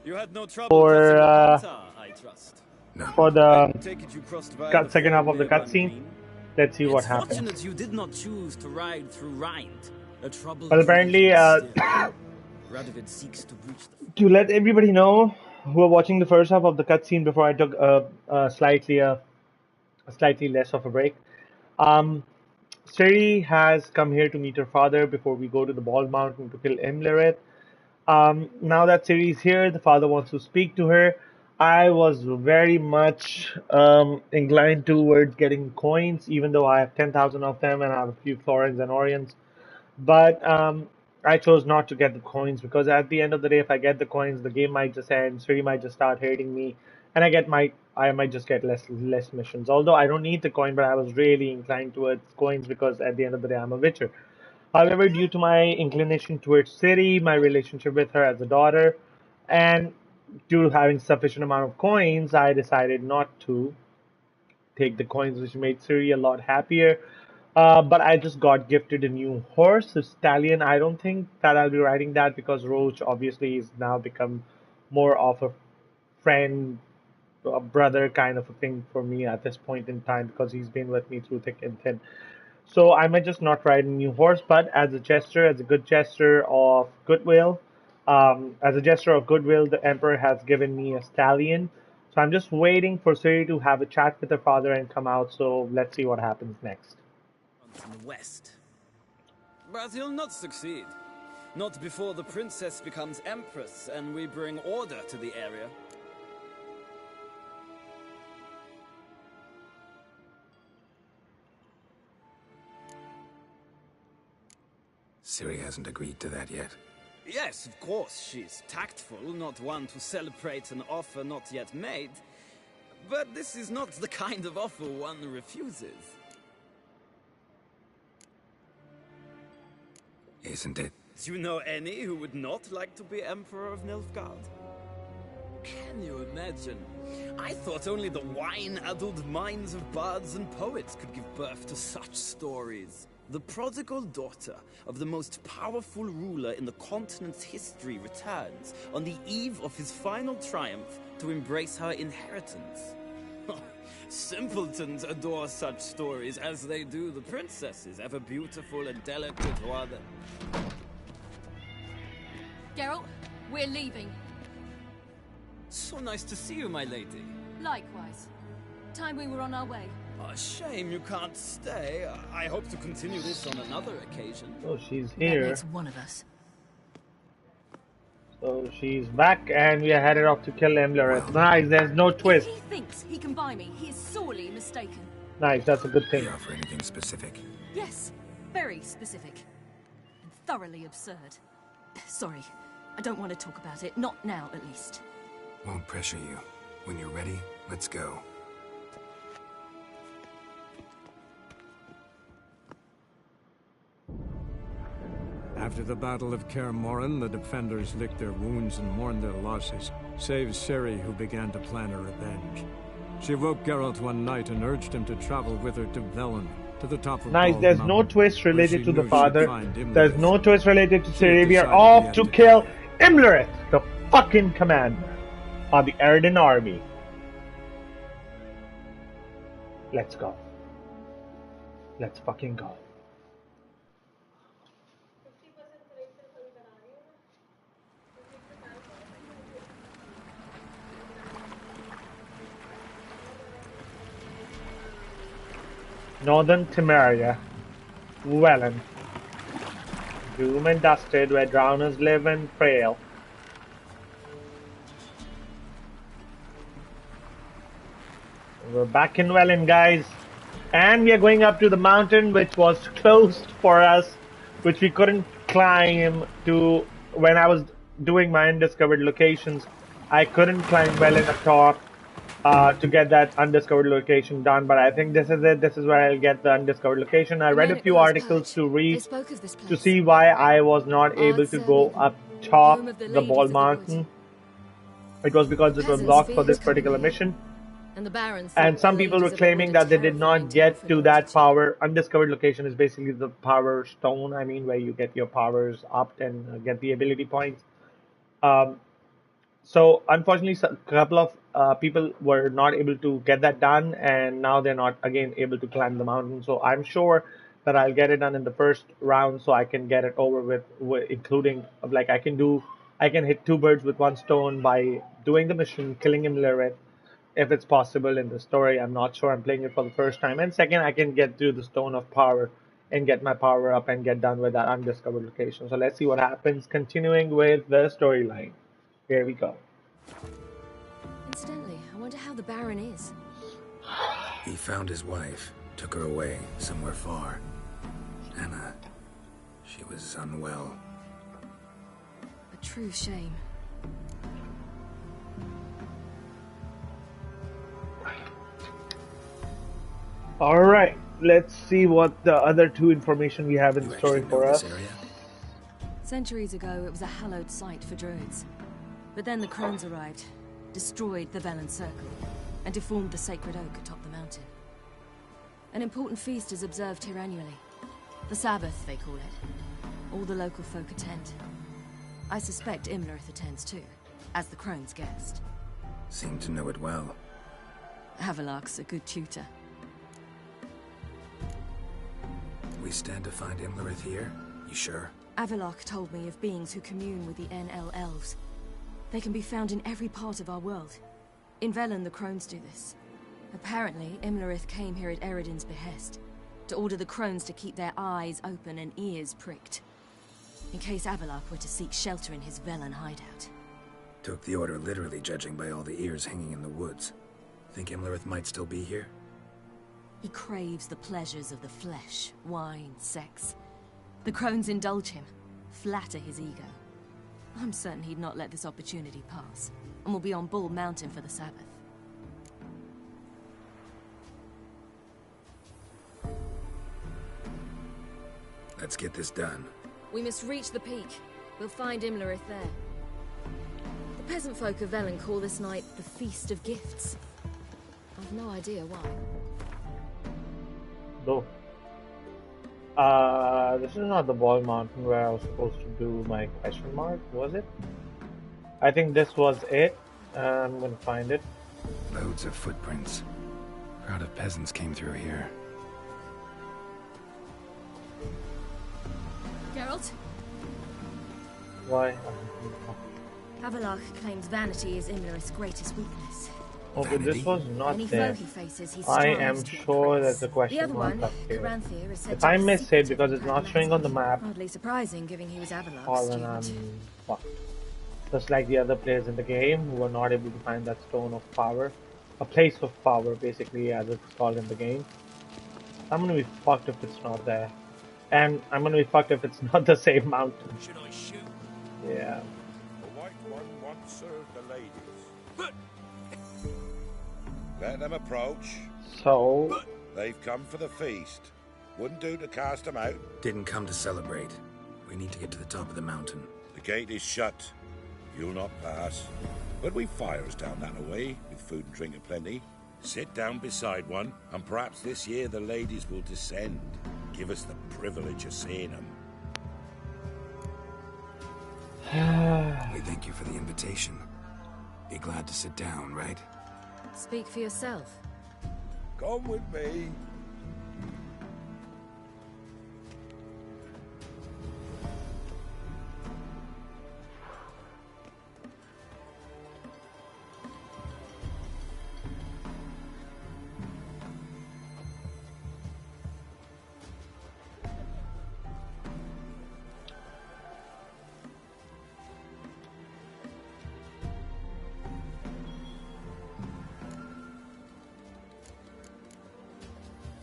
You had no trouble for crossing the Hasta, I trust. for the I take it you crossed via the second half of the four-way cutscene. Green. Let's see what It's happens. fortunate you did not choose to ride through Rind. A troubled Well, apparently, region still. Radovid seeks to breach the... to let everybody know who are watching the first half of the cutscene before I took a slightly less of a break. Ciri has come here to meet her father before we go to the Bald Mountain to kill Imlerith. Now that Ciri is here, the father wants to speak to her. I was very much inclined towards getting coins, even though I have 10,000 of them and I have a few Florins and Orions. But I chose not to get the coins because at the end of the day, if I get the coins, the game might just end. Ciri might just start hating me, and I might just get less missions. Although I don't need the coin, but I was really inclined towards coins because at the end of the day, I'm a Witcher. However, due to my inclination towards Ciri, my relationship with her as a daughter, and due to having sufficient amount of coins, I decided not to take the coins, which made Ciri a lot happier. But I just got gifted a new horse, a stallion. I don't think that I'll be riding that because Roach obviously is now become more of a friend, a brother kind of a thing for me at this point in time because he's been with me through thick and thin. So I might just not ride a new horse, but as a gesture, as a good gesture of goodwill, the Emperor has given me a stallion. So I'm just waiting for Ciri to have a chat with her father and come out. So let's see what happens next. In the west. But he'll not succeed. Not before the princess becomes empress and we bring order to the area. Ciri hasn't agreed to that yet. Yes, of course, she's tactful, not one to celebrate an offer not yet made. But this is not the kind of offer one refuses. Isn't it? Do you know any who would not like to be Emperor of Nilfgaard? Can you imagine? I thought only the wine-addled minds of bards and poets could give birth to such stories. The prodigal daughter of the most powerful ruler in the continent's history returns on the eve of his final triumph to embrace her inheritance. Simpletons adore such stories as they do the princesses, ever beautiful and delicate while they... Geralt, we're leaving. So nice to see you, my lady. Likewise. Time we were on our way. A shame you can't stay. I hope to continue this on another occasion. Oh, she's here. That makes one of us. So she's back, and we are headed off to kill Imlerith. Nice, there's no twist. If he thinks he can buy me, he is sorely mistaken. Nice, that's a good thing. Do you offer anything specific? Yes, very specific. And thoroughly absurd. Sorry, I don't want to talk about it. Not now, at least. Won't pressure you. When you're ready, let's go. After the Battle of Kaer Morhen, the defenders licked their wounds and mourned their losses, save Ciri, who began to plan her revenge. She woke Geralt one night and urged him to travel with her to Velen, to the top of Nice, Bald there's Mountain, no twist where related she to the knew she'd father. find Imlerith. There's no twist related to She Ciri. We are decided off he to had kill Imlerith, the fucking commander of the Eredin army. Let's go. Let's fucking go. Northern Temeria, Velen. Doom and dusted, where drowners live and frail. We're back in Velen, guys. And we are going up to the mountain which was closed for us, which we couldn't climb to. When I was doing my undiscovered locations, I couldn't climb Velen atop to get that undiscovered location done, but I think this is it. This is where I'll get the undiscovered location. I read a few articles to read to see why I was not able to go up top the Bald Mountain. It was because it was locked for this particular mission. And the Baron And some people were claiming that they did not get to that power. Undiscovered location is basically the power stone. I mean, where you get your powers upped and get the ability points. Um, so unfortunately, a couple of people were not able to get that done, and now they're not again able to climb the mountain. So I'm sure that I'll get it done in the first round, so I can get it over with including like I can hit two birds with one stone by doing the mission, killing Imlerith, if it's possible in the story. I'm not sure. I'm playing it for the first time, and second, I can get through the Stone of Power and get my power up and get done with that undiscovered location. So let's see what happens. Continuing with the storyline. Here we go. Incidentally, I wonder how the Baron is. He found his wife, took her away somewhere far. Anna, she was unwell. A true shame. All right, let's see what the other two information we have in the story for us. Centuries ago, it was a hallowed site for druids. But then the crones arrived, destroyed the Velen Circle, and deformed the sacred oak atop the mountain. An important feast is observed here annually. The Sabbath, they call it. All the local folk attend. I suspect Imlerith attends too, as the crone's guest. Seem to know it well. Havelock's a good tutor. We stand to find Imlerith here? You sure? Avalok told me of beings who commune with the NL elves. They can be found in every part of our world. In Velen, the crones do this. Apparently, Imlerith came here at Eredin's behest, to order the crones to keep their eyes open and ears pricked, in case Avalok were to seek shelter in his Velen hideout. Took the order literally, judging by all the ears hanging in the woods. Think Imlerith might still be here? He craves the pleasures of the flesh, wine, sex. The crones indulge him, flatter his ego. I'm certain he'd not let this opportunity pass, and will be on Bull Mountain for the Sabbath. Let's get this done. We must reach the peak. We'll find Imlerith there. The peasant folk of Velen call this night the Feast of Gifts. I've no idea why. No. This is not the Ball Mountain where I was supposed to do my question mark, was it? I think this was it. I'm gonna find it. Loads of footprints. Crowd of peasants came through here. Geralt? Why? Havelock claims vanity is Imlerith's greatest weakness. Oh, but this was not Any there. foe he faces, he I am strives to sure impress. there's a question The other mark one, up here. Caranthir, is said If to I be miss it secret because to it's not showing on the map, Hardly surprising, given he was Avalok's or then I'm student. fucked. Just like the other players in the game who were not able to find that stone of power. A place of power, basically, as it's called in the game. I'm gonna be fucked if it's not there. And I'm gonna be fucked if it's not the same mountain. Should I shoot? Yeah. The White One once served the ladies. Let them approach. So... They've come for the feast. Wouldn't do to cast them out. Didn't come to celebrate. We need to get to the top of the mountain. The gate is shut. You'll not pass. But we've fires down that way, with food and drink aplenty. Sit down beside one, and perhaps this year the ladies will descend. Give us the privilege of seeing them. We thank you for the invitation. Be glad to sit down, right? Speak for yourself. Come with me.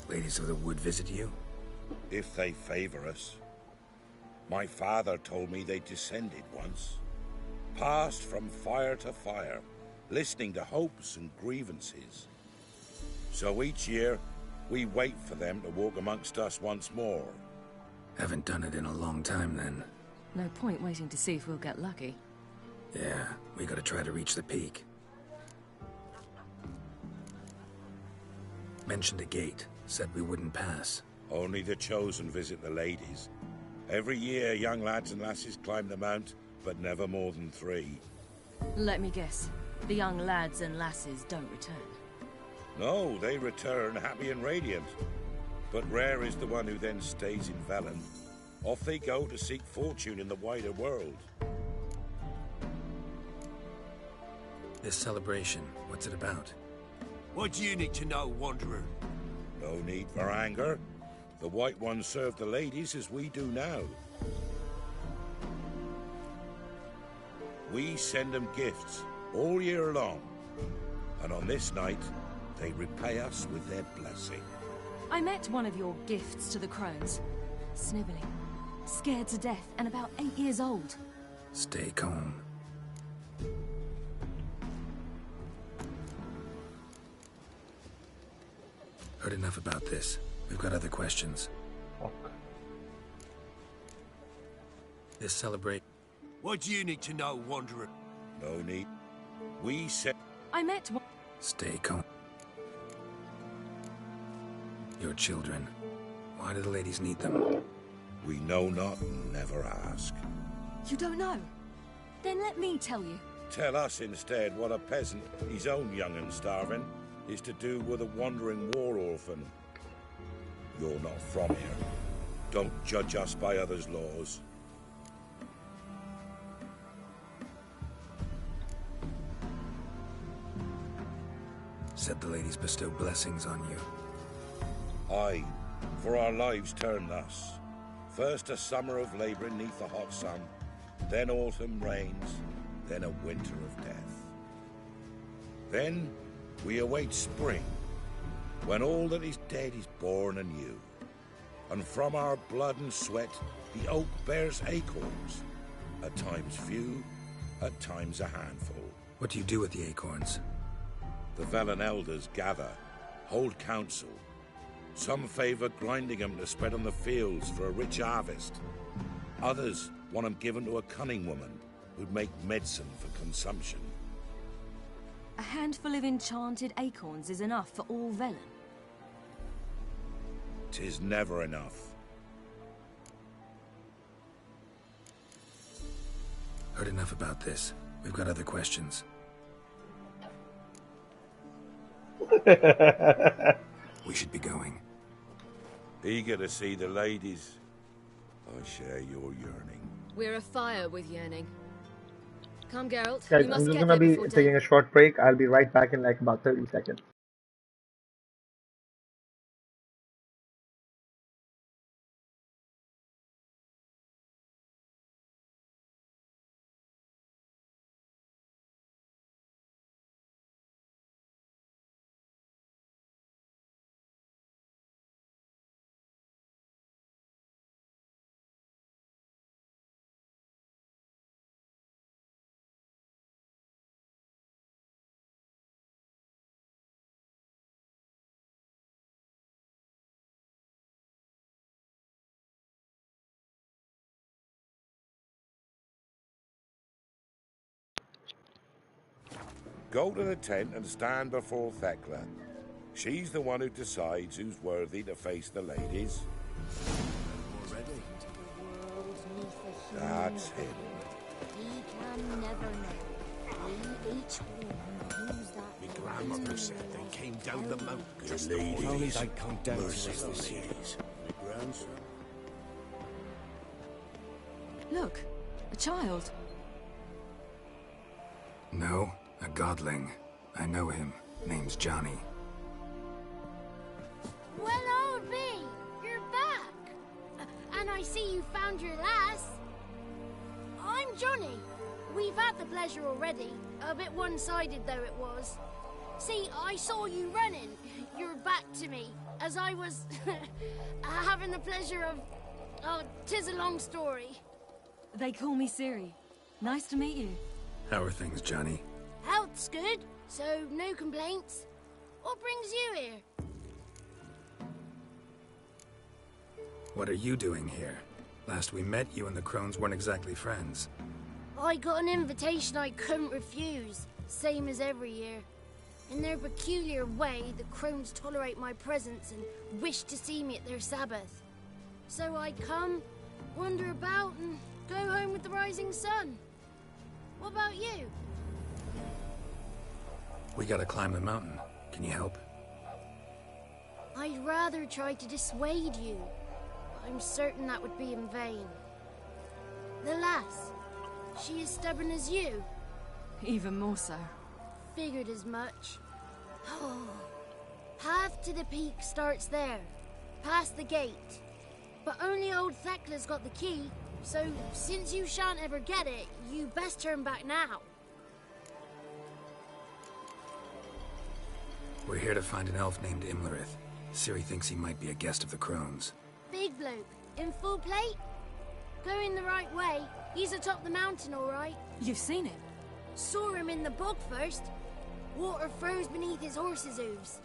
Ladies of the Wood visit you? If they favor us. My father told me they descended once. Passed from fire to fire, listening to hopes and grievances. So each year, we wait for them to walk amongst us once more. Haven't done it in a long time, then. No point waiting to see if we'll get lucky. Yeah, we gotta try to reach the peak. Mentioned a gate. Said we wouldn't pass. Only the chosen visit the ladies. Every year, young lads and lasses climb the mount, but never more than 3. Let me guess. The young lads and lasses don't return. No, they return happy and radiant. But rare is the one who then stays in Velen. Off they go to seek fortune in the wider world. This celebration, what's it about? What do you need to know, Wanderer? No need for anger. The White Ones serve the ladies as we do now. We send them gifts all year long. And on this night, they repay us with their blessing. I met one of your gifts to the crones. Snivelling, scared to death, and about 8 years old. Stay calm. Heard enough about this. We've got other questions. This celebration. What do you need to know, Wanderer? No need. We said. I met one. Stay calm. Your children. Why do the ladies need them? We know not and never ask. You don't know? Then let me tell you. Tell us instead what a peasant, his own young and starving, is to do with a wandering war orphan. You're not from here. Don't judge us by others' laws. Said the ladies bestow blessings on you. Aye, for our lives turn thus. First a summer of labouring neath the hot sun, then autumn rains, then a winter of death. Then we await spring, when all that is dead is born anew. And from our blood and sweat the oak bears acorns, at times few, at times a handful. What do you do with the acorns? The Velen elders gather, hold council. Some favor grinding them to spread on the fields for a rich harvest. Others want them given to a cunning woman who'd make medicine for consumption. A handful of enchanted acorns is enough for all Velen. 'Tis never enough. Heard enough about this. We've got other questions. We should be going. Eager to see the ladies. I share your yearning. We're afire with yearning. Come, Geralt. Guys, We I'm must just get gonna there be before taking a short break. I'll be right back in like about 30 seconds. Go to the tent and stand before Thekla. She's the one who decides who's worthy to face the ladies. Already? That's him. He can never know. We each will use that. My grandmother said they came down the mountain. The ladies. Only they come down to us, Merciful the ladies. My grandson. Look, a child. No, a godling. I know him. Name's Johnny. Well, old B, you're back. And I see you found your lass. I'm Johnny. We've had the pleasure already. A bit one-sided though it was. See, I saw you running. Your back to me. As I was having the pleasure of... Oh, 'tis a long story. They call me Ciri. Nice to meet you. How are things, Johnny? Health's good, so no complaints. What brings you here? What are you doing here? Last we met, you and the crones weren't exactly friends. I got an invitation I couldn't refuse, same as every year. In their peculiar way, the crones tolerate my presence and wish to see me at their Sabbath. So I come, wander about, and go home with the rising sun. What about you? We gotta climb the mountain. Can you help? I'd rather try to dissuade you. I'm certain that would be in vain. The lass, she as stubborn as you? Even more so. Figured as much. Path to the peak starts there, past the gate. But only old Thekla's got the key, so since you shan't ever get it, you best turn back now. We're here to find an elf named Imlerith. Ciri thinks he might be a guest of the crones. Big bloke, in full plate? Going the right way, he's atop the mountain, all right. You've seen him? Saw him in the bog first. Water froze beneath his horse's hooves.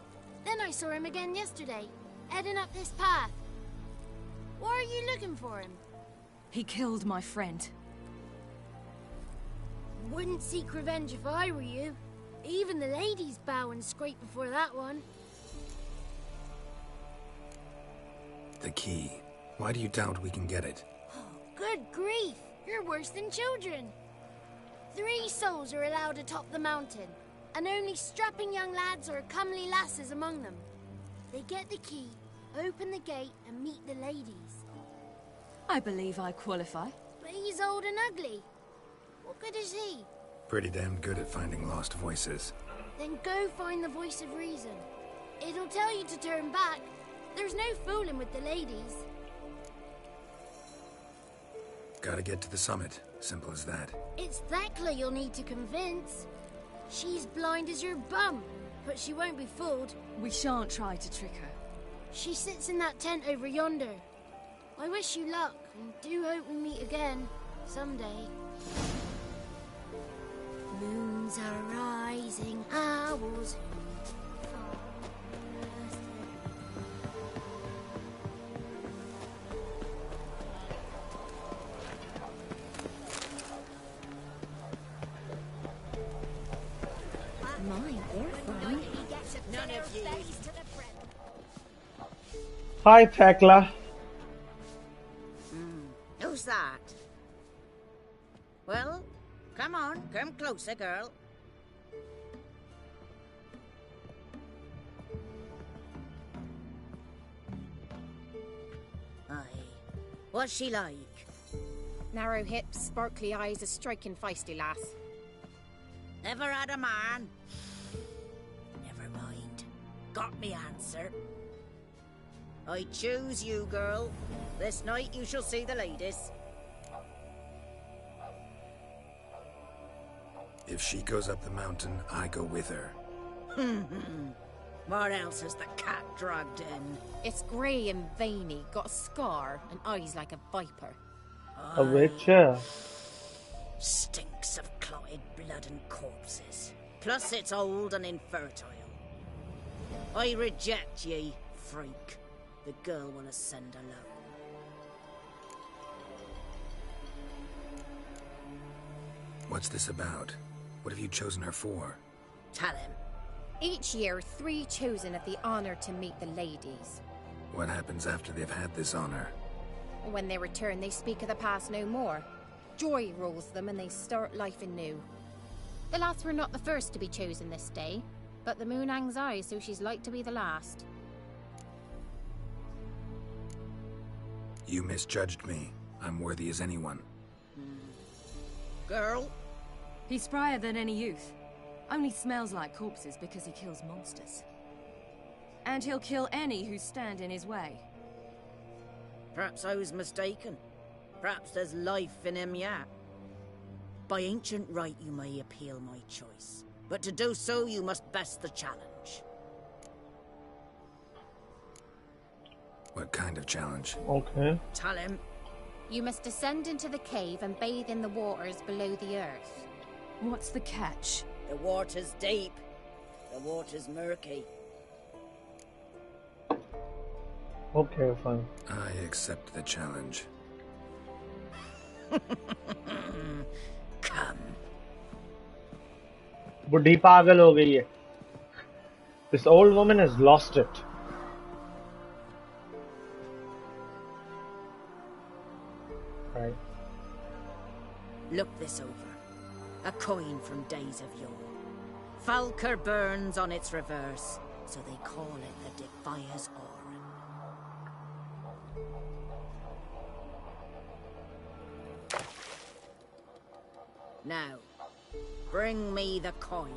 Then I saw him again yesterday, heading up this path. Why are you looking for him? He killed my friend. Wouldn't seek revenge if I were you. Even the ladies bow and scrape before that one. The key. Why do you doubt we can get it? Good grief! You're worse than children. 3 souls are allowed atop the mountain, and only strapping young lads or comely lasses among them. They get the key, open the gate, and meet the ladies. I believe I qualify. But he's old and ugly. What good is he? Pretty damn good at finding lost voices. Then go find the voice of reason. It'll tell you to turn back. There's no fooling with the ladies. Gotta get to the summit. Simple as that. It's Thekla you'll need to convince. She's blind as your bum, but she won't be fooled. We shan't try to trick her. She sits in that tent over yonder. I wish you luck, and do hope we meet again, someday. Moons are rising, owls. Hi, Thekla. Who's that? Well, come on, come closer, girl. Aye. What's she like? Narrow hips, sparkly eyes, a striking feisty lass. Never had a man? Never mind. Got me answer. I choose you, girl. This night you shall see the ladies. If she goes up the mountain, I go with her. What else has the cat dragged in? It's grey and veiny, got a scar, and eyes like a viper. A witcher. Stinks of clotted blood and corpses. Plus it's old and infertile. I reject ye, freak. The girl will ascend alone. What's this about? What have you chosen her for? Tell him. Each year, 3 chosen have the honor to meet the ladies. What happens after they've had this honor? When they return, they speak of the past no more. Joy rules them and they start life anew. The lass were not the first to be chosen this day, but the moon hangs high, so she's like to be the last. You misjudged me. I'm worthy as anyone. Girl? He's sprier than any youth. Only smells like corpses because he kills monsters. And he'll kill any who stand in his way. Perhaps I was mistaken. Perhaps there's life in him yet. By ancient right you may appeal my choice. But to do so you must best the challenge. What kind of challenge? Okay. Tell him. You must descend into the cave and bathe in the waters below the earth. What's the catch? The water's deep. The water's murky. Okay, fine. I accept the challenge. Come. बुढ़ी पागल हो गई है. This old woman has lost it. Right. Look this over. A coin from days of yore. Falker burns on its reverse, so they call it the Defier's Oran. Now, bring me the coin.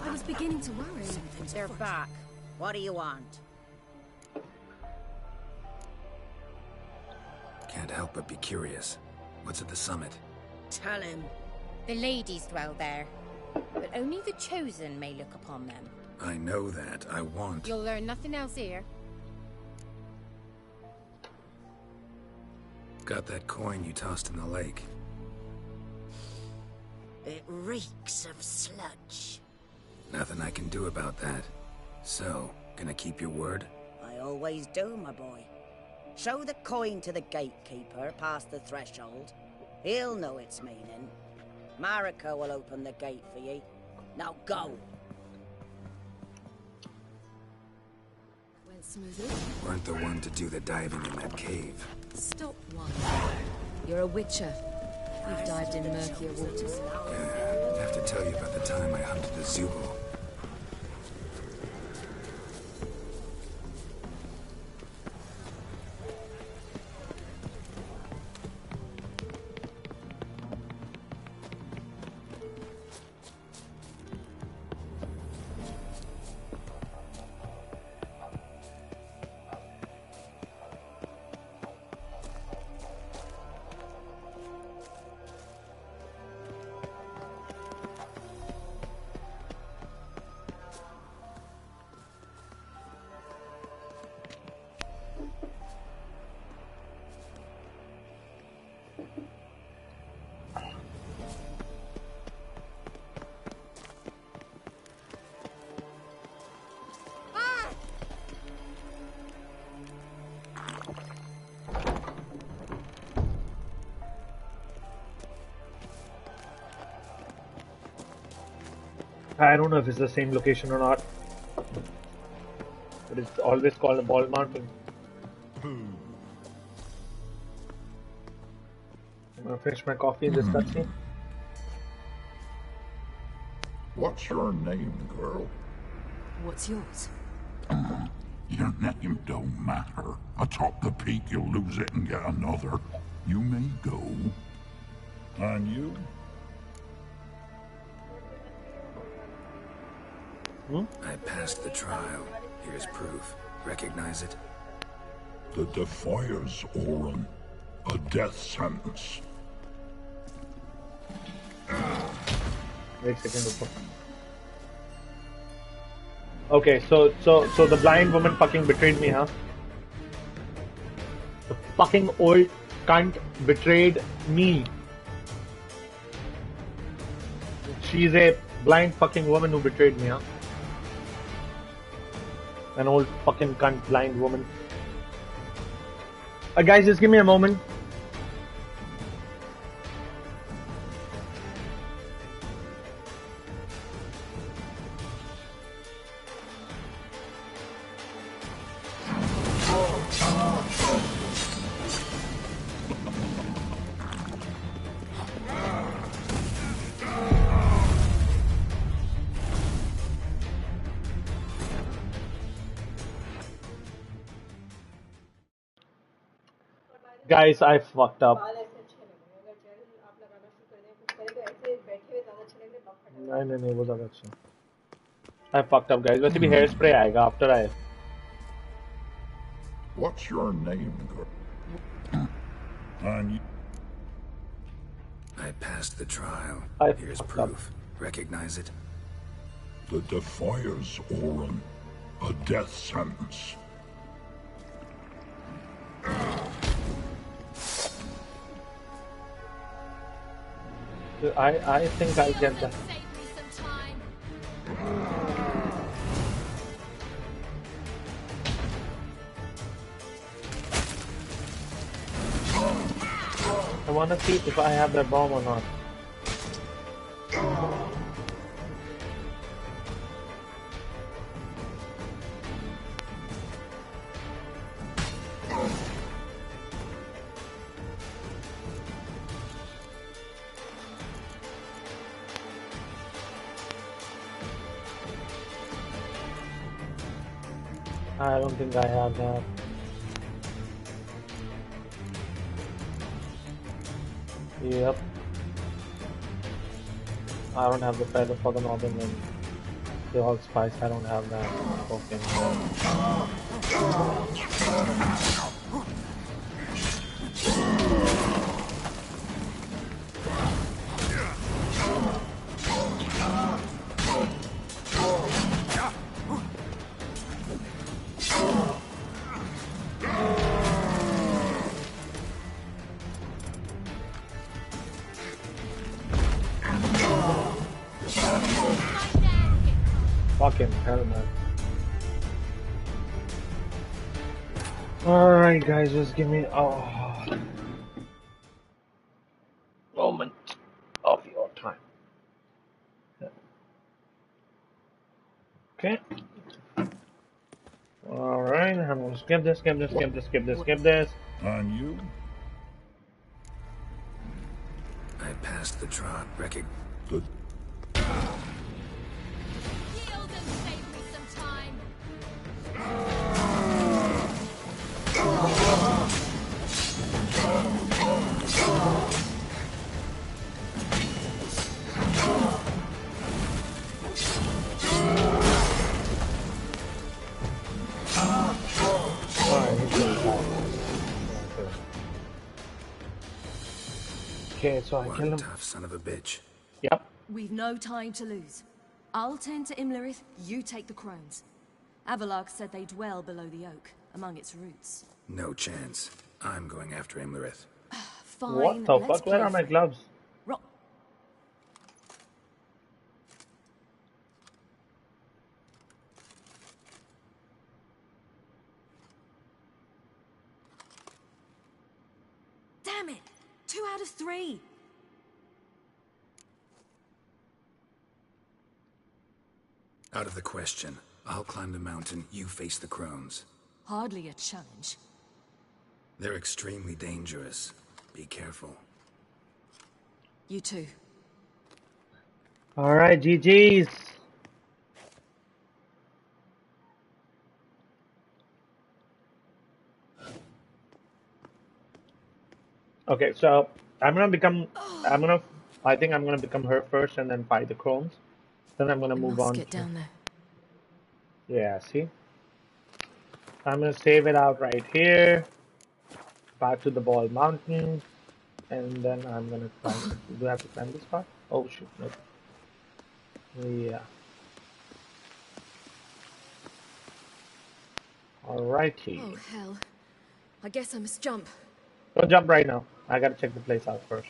I was beginning to worry. They're back. What do you want? Can't help but be curious. What's at the summit? Tell him. The ladies dwell there, but only the chosen may look upon them. I know that. I want... You'll learn nothing else here. Got that coin you tossed in the lake. It reeks of sludge. Nothing I can do about that. So, gonna keep your word? I always do, my boy. Show the coin to the gatekeeper past the threshold. He'll know its meaning. Marika will open the gate for ye. Now go! Went smoothly. Weren't the one to do the diving in that cave. Stop one. You're a witcher. You've dived in murkier waters. Yeah, I have to tell you about the time I hunted a Zubul. I don't know if it's the same location or not, but it's always called a Ball Mountain. I'm gonna finish my coffee in this cutscene. What's your name, girl? What's yours? Your name don't matter. Atop the peak, you'll lose it and get another. You may go. And you? I passed the trial. Here's proof. Recognize it? The Defier's Orin. A death sentence. Wait a second. Okay, so the blind woman fucking betrayed me, huh? The fucking old cunt betrayed me. She's a blind fucking woman who betrayed me, huh? An old fucking cunt blind woman. Guys, just give me a moment. Guys, I fucked up. नहीं वो ज़्यादा अच्छा. I fucked up, guys. वैसे भी hair spray आएगा after I. What's your name, girl? And you... I passed the trial. Here's proof. Recognize it? The Defier's Orin. A death sentence. I think I'll get that. I want to see if I have that bomb or not. I don't think I have that. Yep. I don't have the feather for the northern and the allspice. I don't have that. Okay. Fucking hell, man. Alright, guys, just give me a moment of your time. Okay. Alright, I'm gonna skip this. And you? I passed the trial. Good. Yield and save me some time. Okay, so I kill him. Tough son of a bitch. Yep. We've no time to lose. I'll tend to Imlerith, you take the crones. Avalok said they dwell below the oak, among its roots. No chance. I'm going after Imlerith. Fine, What the let's fuck? Where are my play. gloves? Damn it! 2 out of 3! Out of the question. I'll climb the mountain, you face the crones. Hardly a challenge. They're extremely dangerous. Be careful. You too. Alright, GG's. Okay, so I think I'm gonna become her first and then fight the crones. Then I'm gonna move on. Get down there. Yeah, see? I'm gonna save it out right here. Back to the Ball Mountain. And then I'm gonna climb. Do I have to climb this part? Oh shoot, nope. Yeah. Alrighty. Oh hell. I guess I must jump. Don't jump right now. I gotta check the place out first.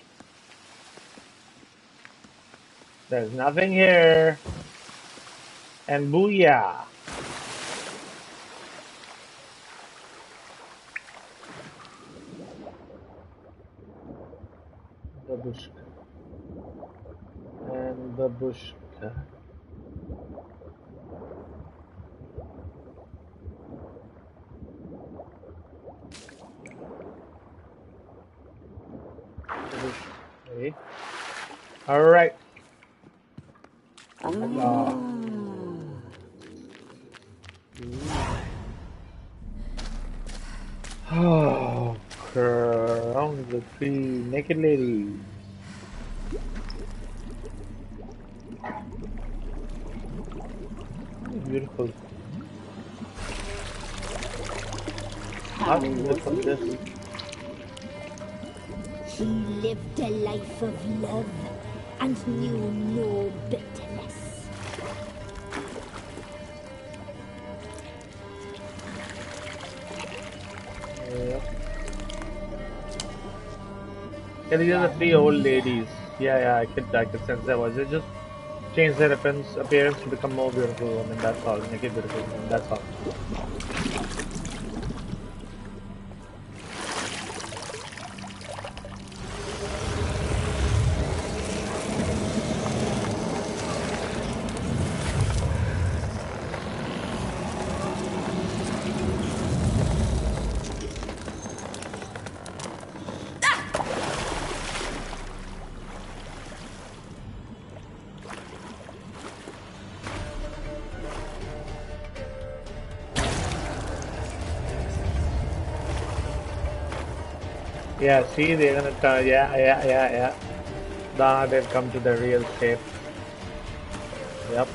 There's nothing here. And booyah. Babushka. And babushka. Okay. Alright. Oh, crown the three naked ladies. Beautiful. How beautiful this is. She lived a life of love and knew no bitterness. Yeah, these are the three old ladies. Yeah, I could sense their voice. They just changed their appearance to become more beautiful. I mean, that's all. Make it beautiful. I mean, that's all. Yeah, see, they're gonna turn. Yeah. Now they've come to the real shape. Yep.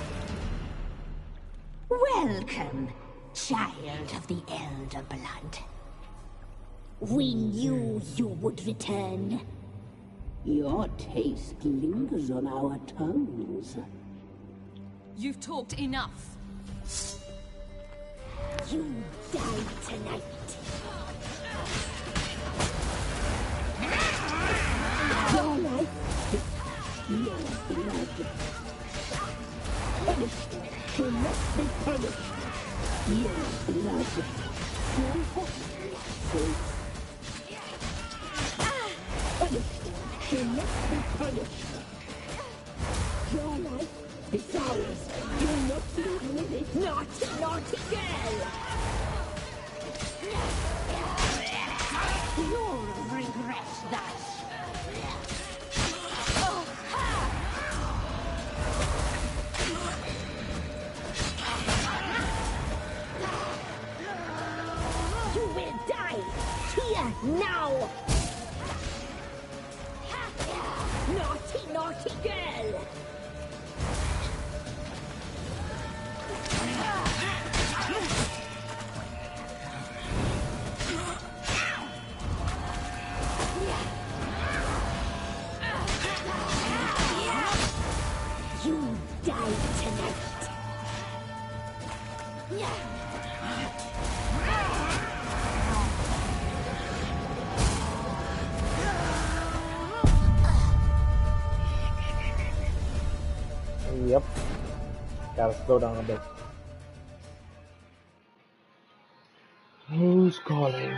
Welcome, child of the Elder Blood. We knew you would return. Your taste lingers on our tongues. You've talked enough. You died tonight. Your life is your blood. Punished. You must be punished. Your blood. Your faith. Punished. You must be punished. Your life is ours. You must live with it. Naughty, naughty girl! You'll regret that. You will die here now! Naughty, naughty girl! You die tonight. Yep. Gotta slow down a bit. Who's calling?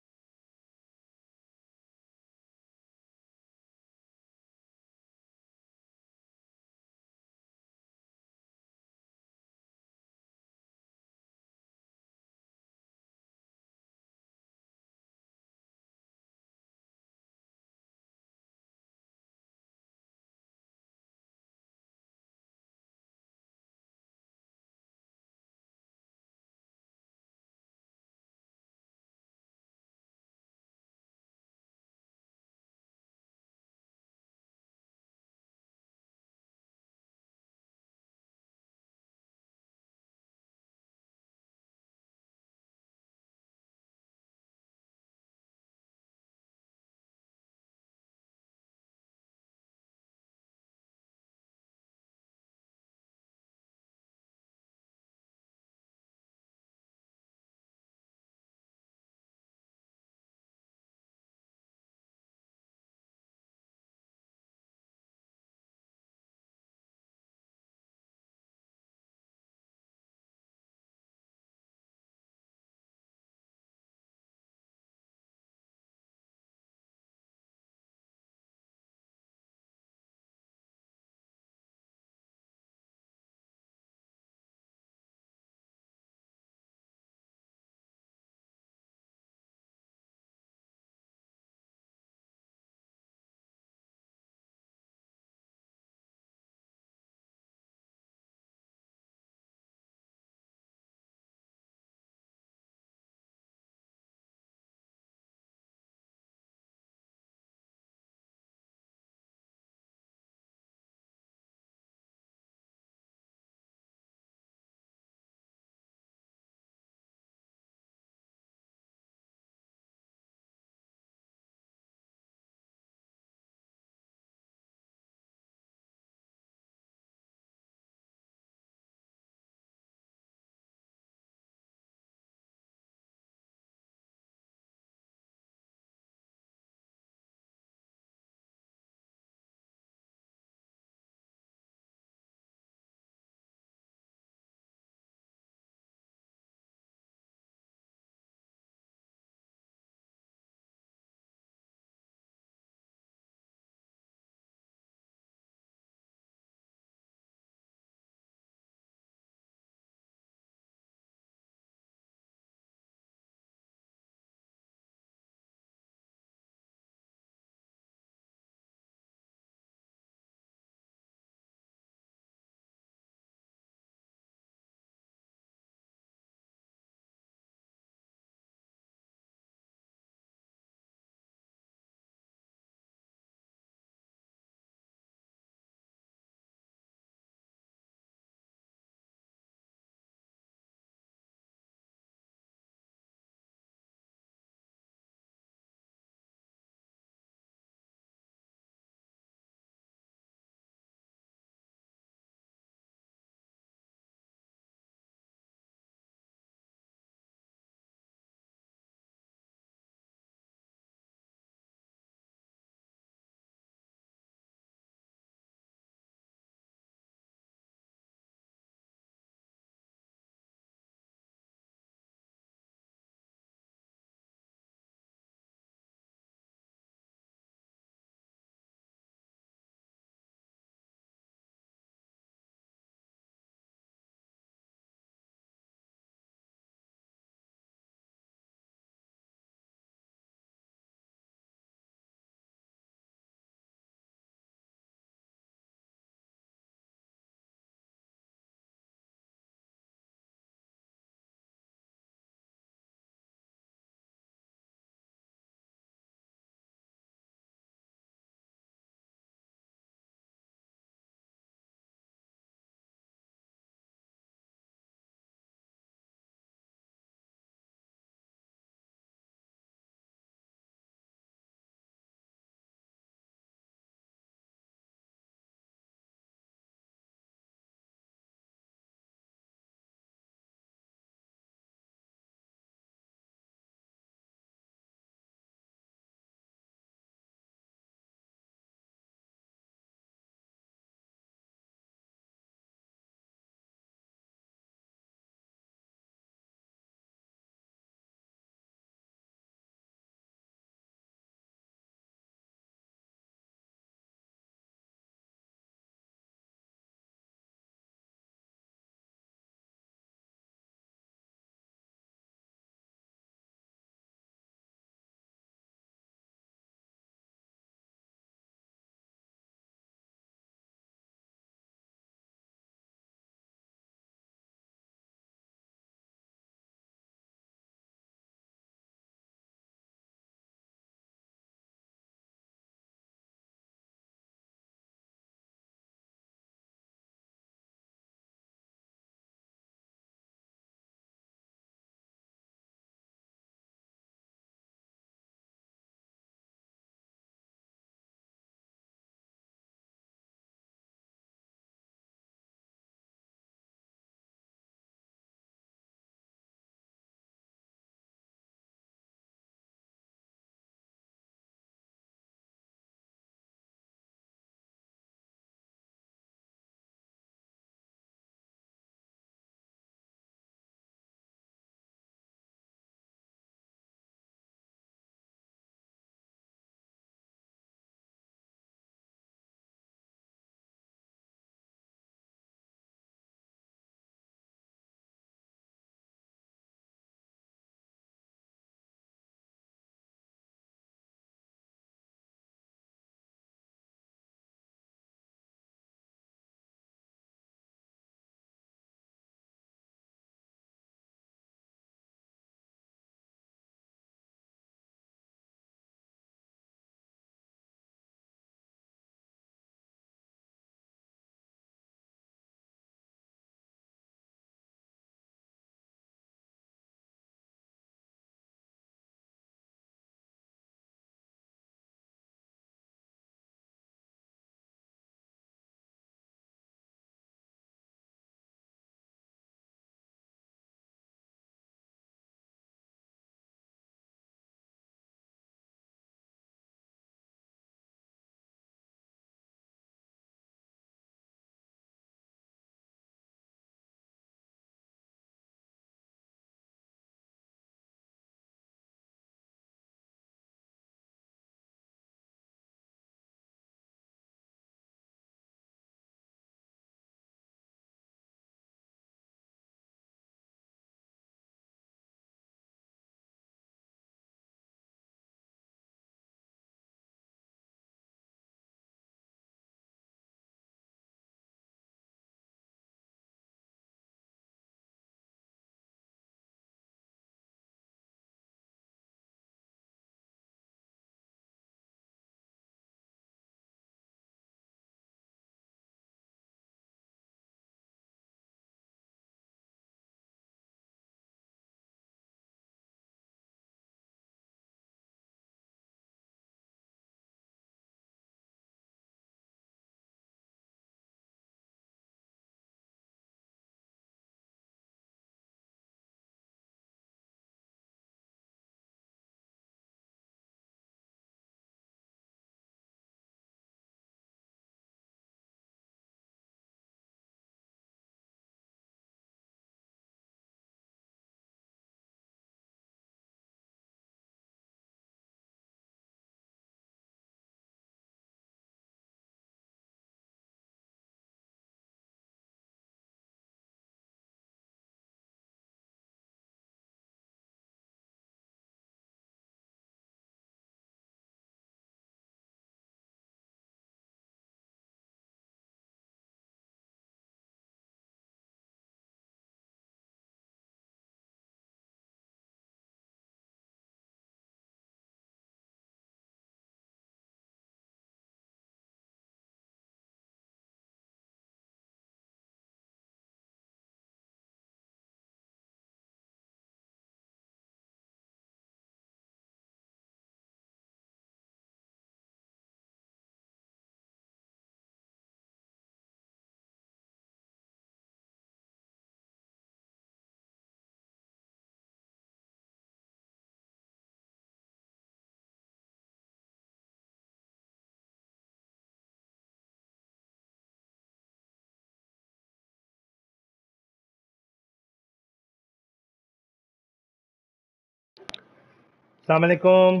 अस्सलाम वालेकुम।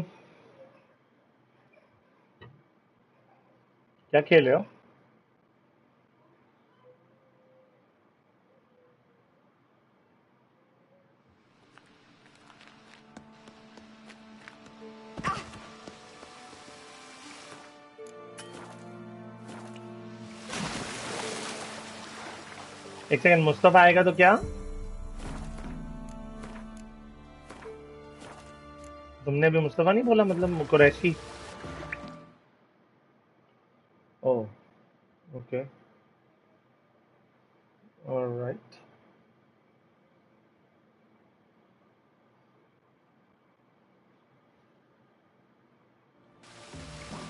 क्या खेल रहे हो? एक second, Mustafa आएगा तो क्या? तुमने भी मुस्तफा नहीं बोला, मतलब कुरैशी। ओह, ओके, ऑलराइट।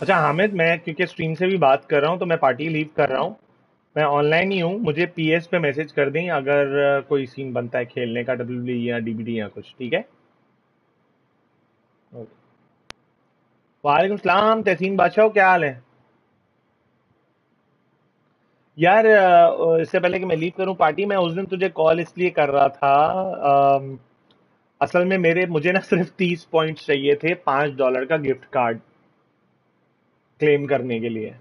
अच्छा हामिद, मैं क्योंकि स्ट्रीम से भी बात कर रहा हूँ तो मैं पार्टी लीव कर रहा हूँ। मैं ऑनलाइन ही हूँ, मुझे पीएस पे मैसेज कर दें अगर कोई सीन बनता है खेलने का, डब्ल्यूबी या डीबीडी या कुछ, ठीक है? ओके। वालेकुम सलाम तहसीन बादशाह, क्या हाल है? यार इससे पहले कि मैं लीव करूं पार्टी, मैं उस दिन तुझे कॉल इसलिए कर रहा था। अम, असल में मुझे ना सिर्फ 30 पॉइंट्स चाहिए थे $5 का गिफ्ट कार्ड क्लेम करने के लिए,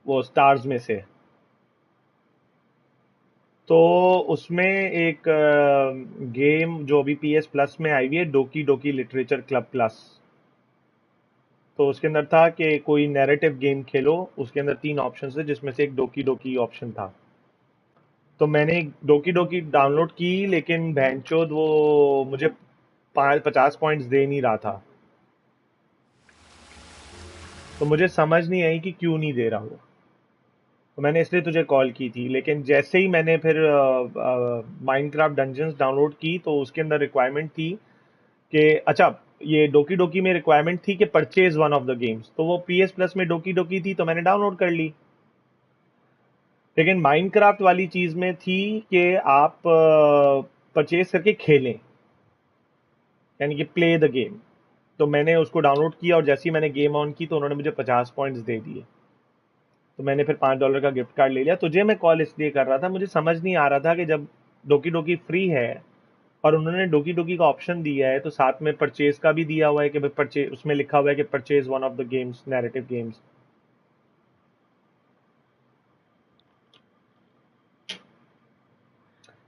वो स्टार्स में से। तो उसमें एक गेम जो अभी पीएस प्लस में आई हुई है, डोकी डोकी लिटरेचर क्लब प्लस, तो उसके अंदर था कि कोई नैरेटिव गेम खेलो। उसके अंदर 3 ऑप्शन थे जिसमें से एक डोकी डोकी ऑप्शन था। तो मैंने डोकी डोकी डाउनलोड की, लेकिन भैंचोद वो मुझे 50 पॉइंट्स दे नहीं रहा था। तो मुझे समझ नहीं आई कि क्यों नहीं दे रहा वो। तो मैंने इसलिए तुझे कॉल की थी। लेकिन जैसे ही मैंने फिर माइनक्राफ्ट डंजन्स डाउनलोड की तो उसके अंदर रिक्वायरमेंट थी कि अच्छा, ये डोकी डोकी में रिक्वायरमेंट थी कि purchase one of the games, तो वो पीएस प्लस में डोकी डोकी थी तो मैंने डाउनलोड कर ली। लेकिन माइनक्राफ्ट वाली चीज में थी कि आप परचेज करके खेलें, यानी कि प्ले द गेम। तो मैंने उसको डाउनलोड किया और जैसे ही मैंने गेम ऑन की तो उन्होंने मुझे 50 पॉइंट्स दे दिए। तो मैंने फिर $5 का गिफ्ट कार्ड ले लिया। तुझे मैं कॉल इसलिए कर रहा था, मुझे समझ नहीं आ रहा था कि जब डोकी डोकी फ्री है और उन्होंने डोकी डोकी का ऑप्शन दिया है तो साथ में परचेज का भी दिया हुआ है कि भाई परचेज, उसमें लिखा हुआ है कि purchase one of the games, narrative games.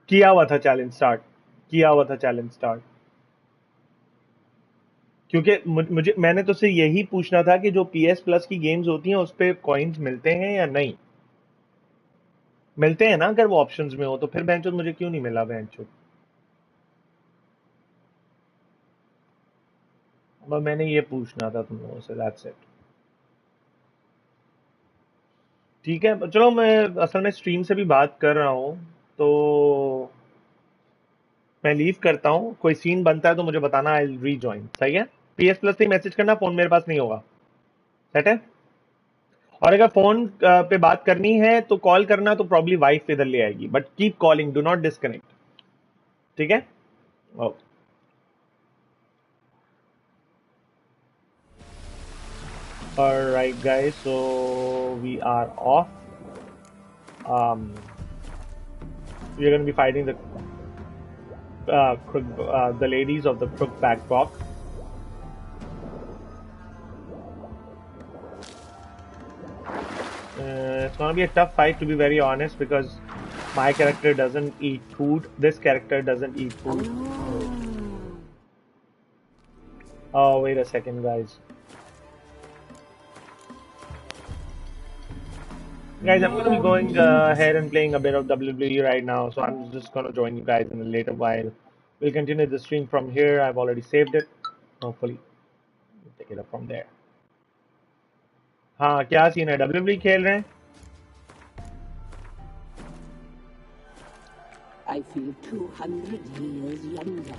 किया हुआ था चैलेंज स्टार्ट, किया हुआ था चैलेंज स्टार्ट। क्योंकि मुझे मैंने तुझसे यही पूछना था कि जो पीएस प्लस की गेम्स होती हैं उस पे कॉइन्स मिलते हैं या नहीं मिलते हैं ना, अगर वो ऑप्शंस में हो तो फिर बेंचो मुझे क्यों नहीं मिला बेंचो। अब मैंने ये पूछना था तुम लोगों से, दैट्स इट। ठीक है, चलो मैं असल में स्ट्रीम से भी बात कर रहा हूँ तो मैं लीव करता हूँ। कोई सीन बनता है तो मुझे बताना, आई विल रीजॉइन। सही है? पीएस प्लस से मैसेज करना, फोन मेरे पास नहीं होगा। सेट है? और अगर फोन पे बात करनी है तो कॉल करना, तो प्रॉब्ली वाइफ इधर ले आएगी, but keep calling, do not disconnect. ठीक है? Okay. Alright guys, so we are off. We're going to be fighting the ladies of the Crookback Rock. It's going to be a tough fight, to be very honest, because my character doesn't eat food. This character doesn't eat food. Oh, wait a second, guys. Guys, I'm going to be going ahead and playing a bit of WWE right now, so I'm just going to join you guys in a later while. We'll continue the stream from here. I've already saved it. Hopefully, we'll take it up from there. हाँ, क्या scene है? WWE खेल रहे हैं? I feel 200 years younger.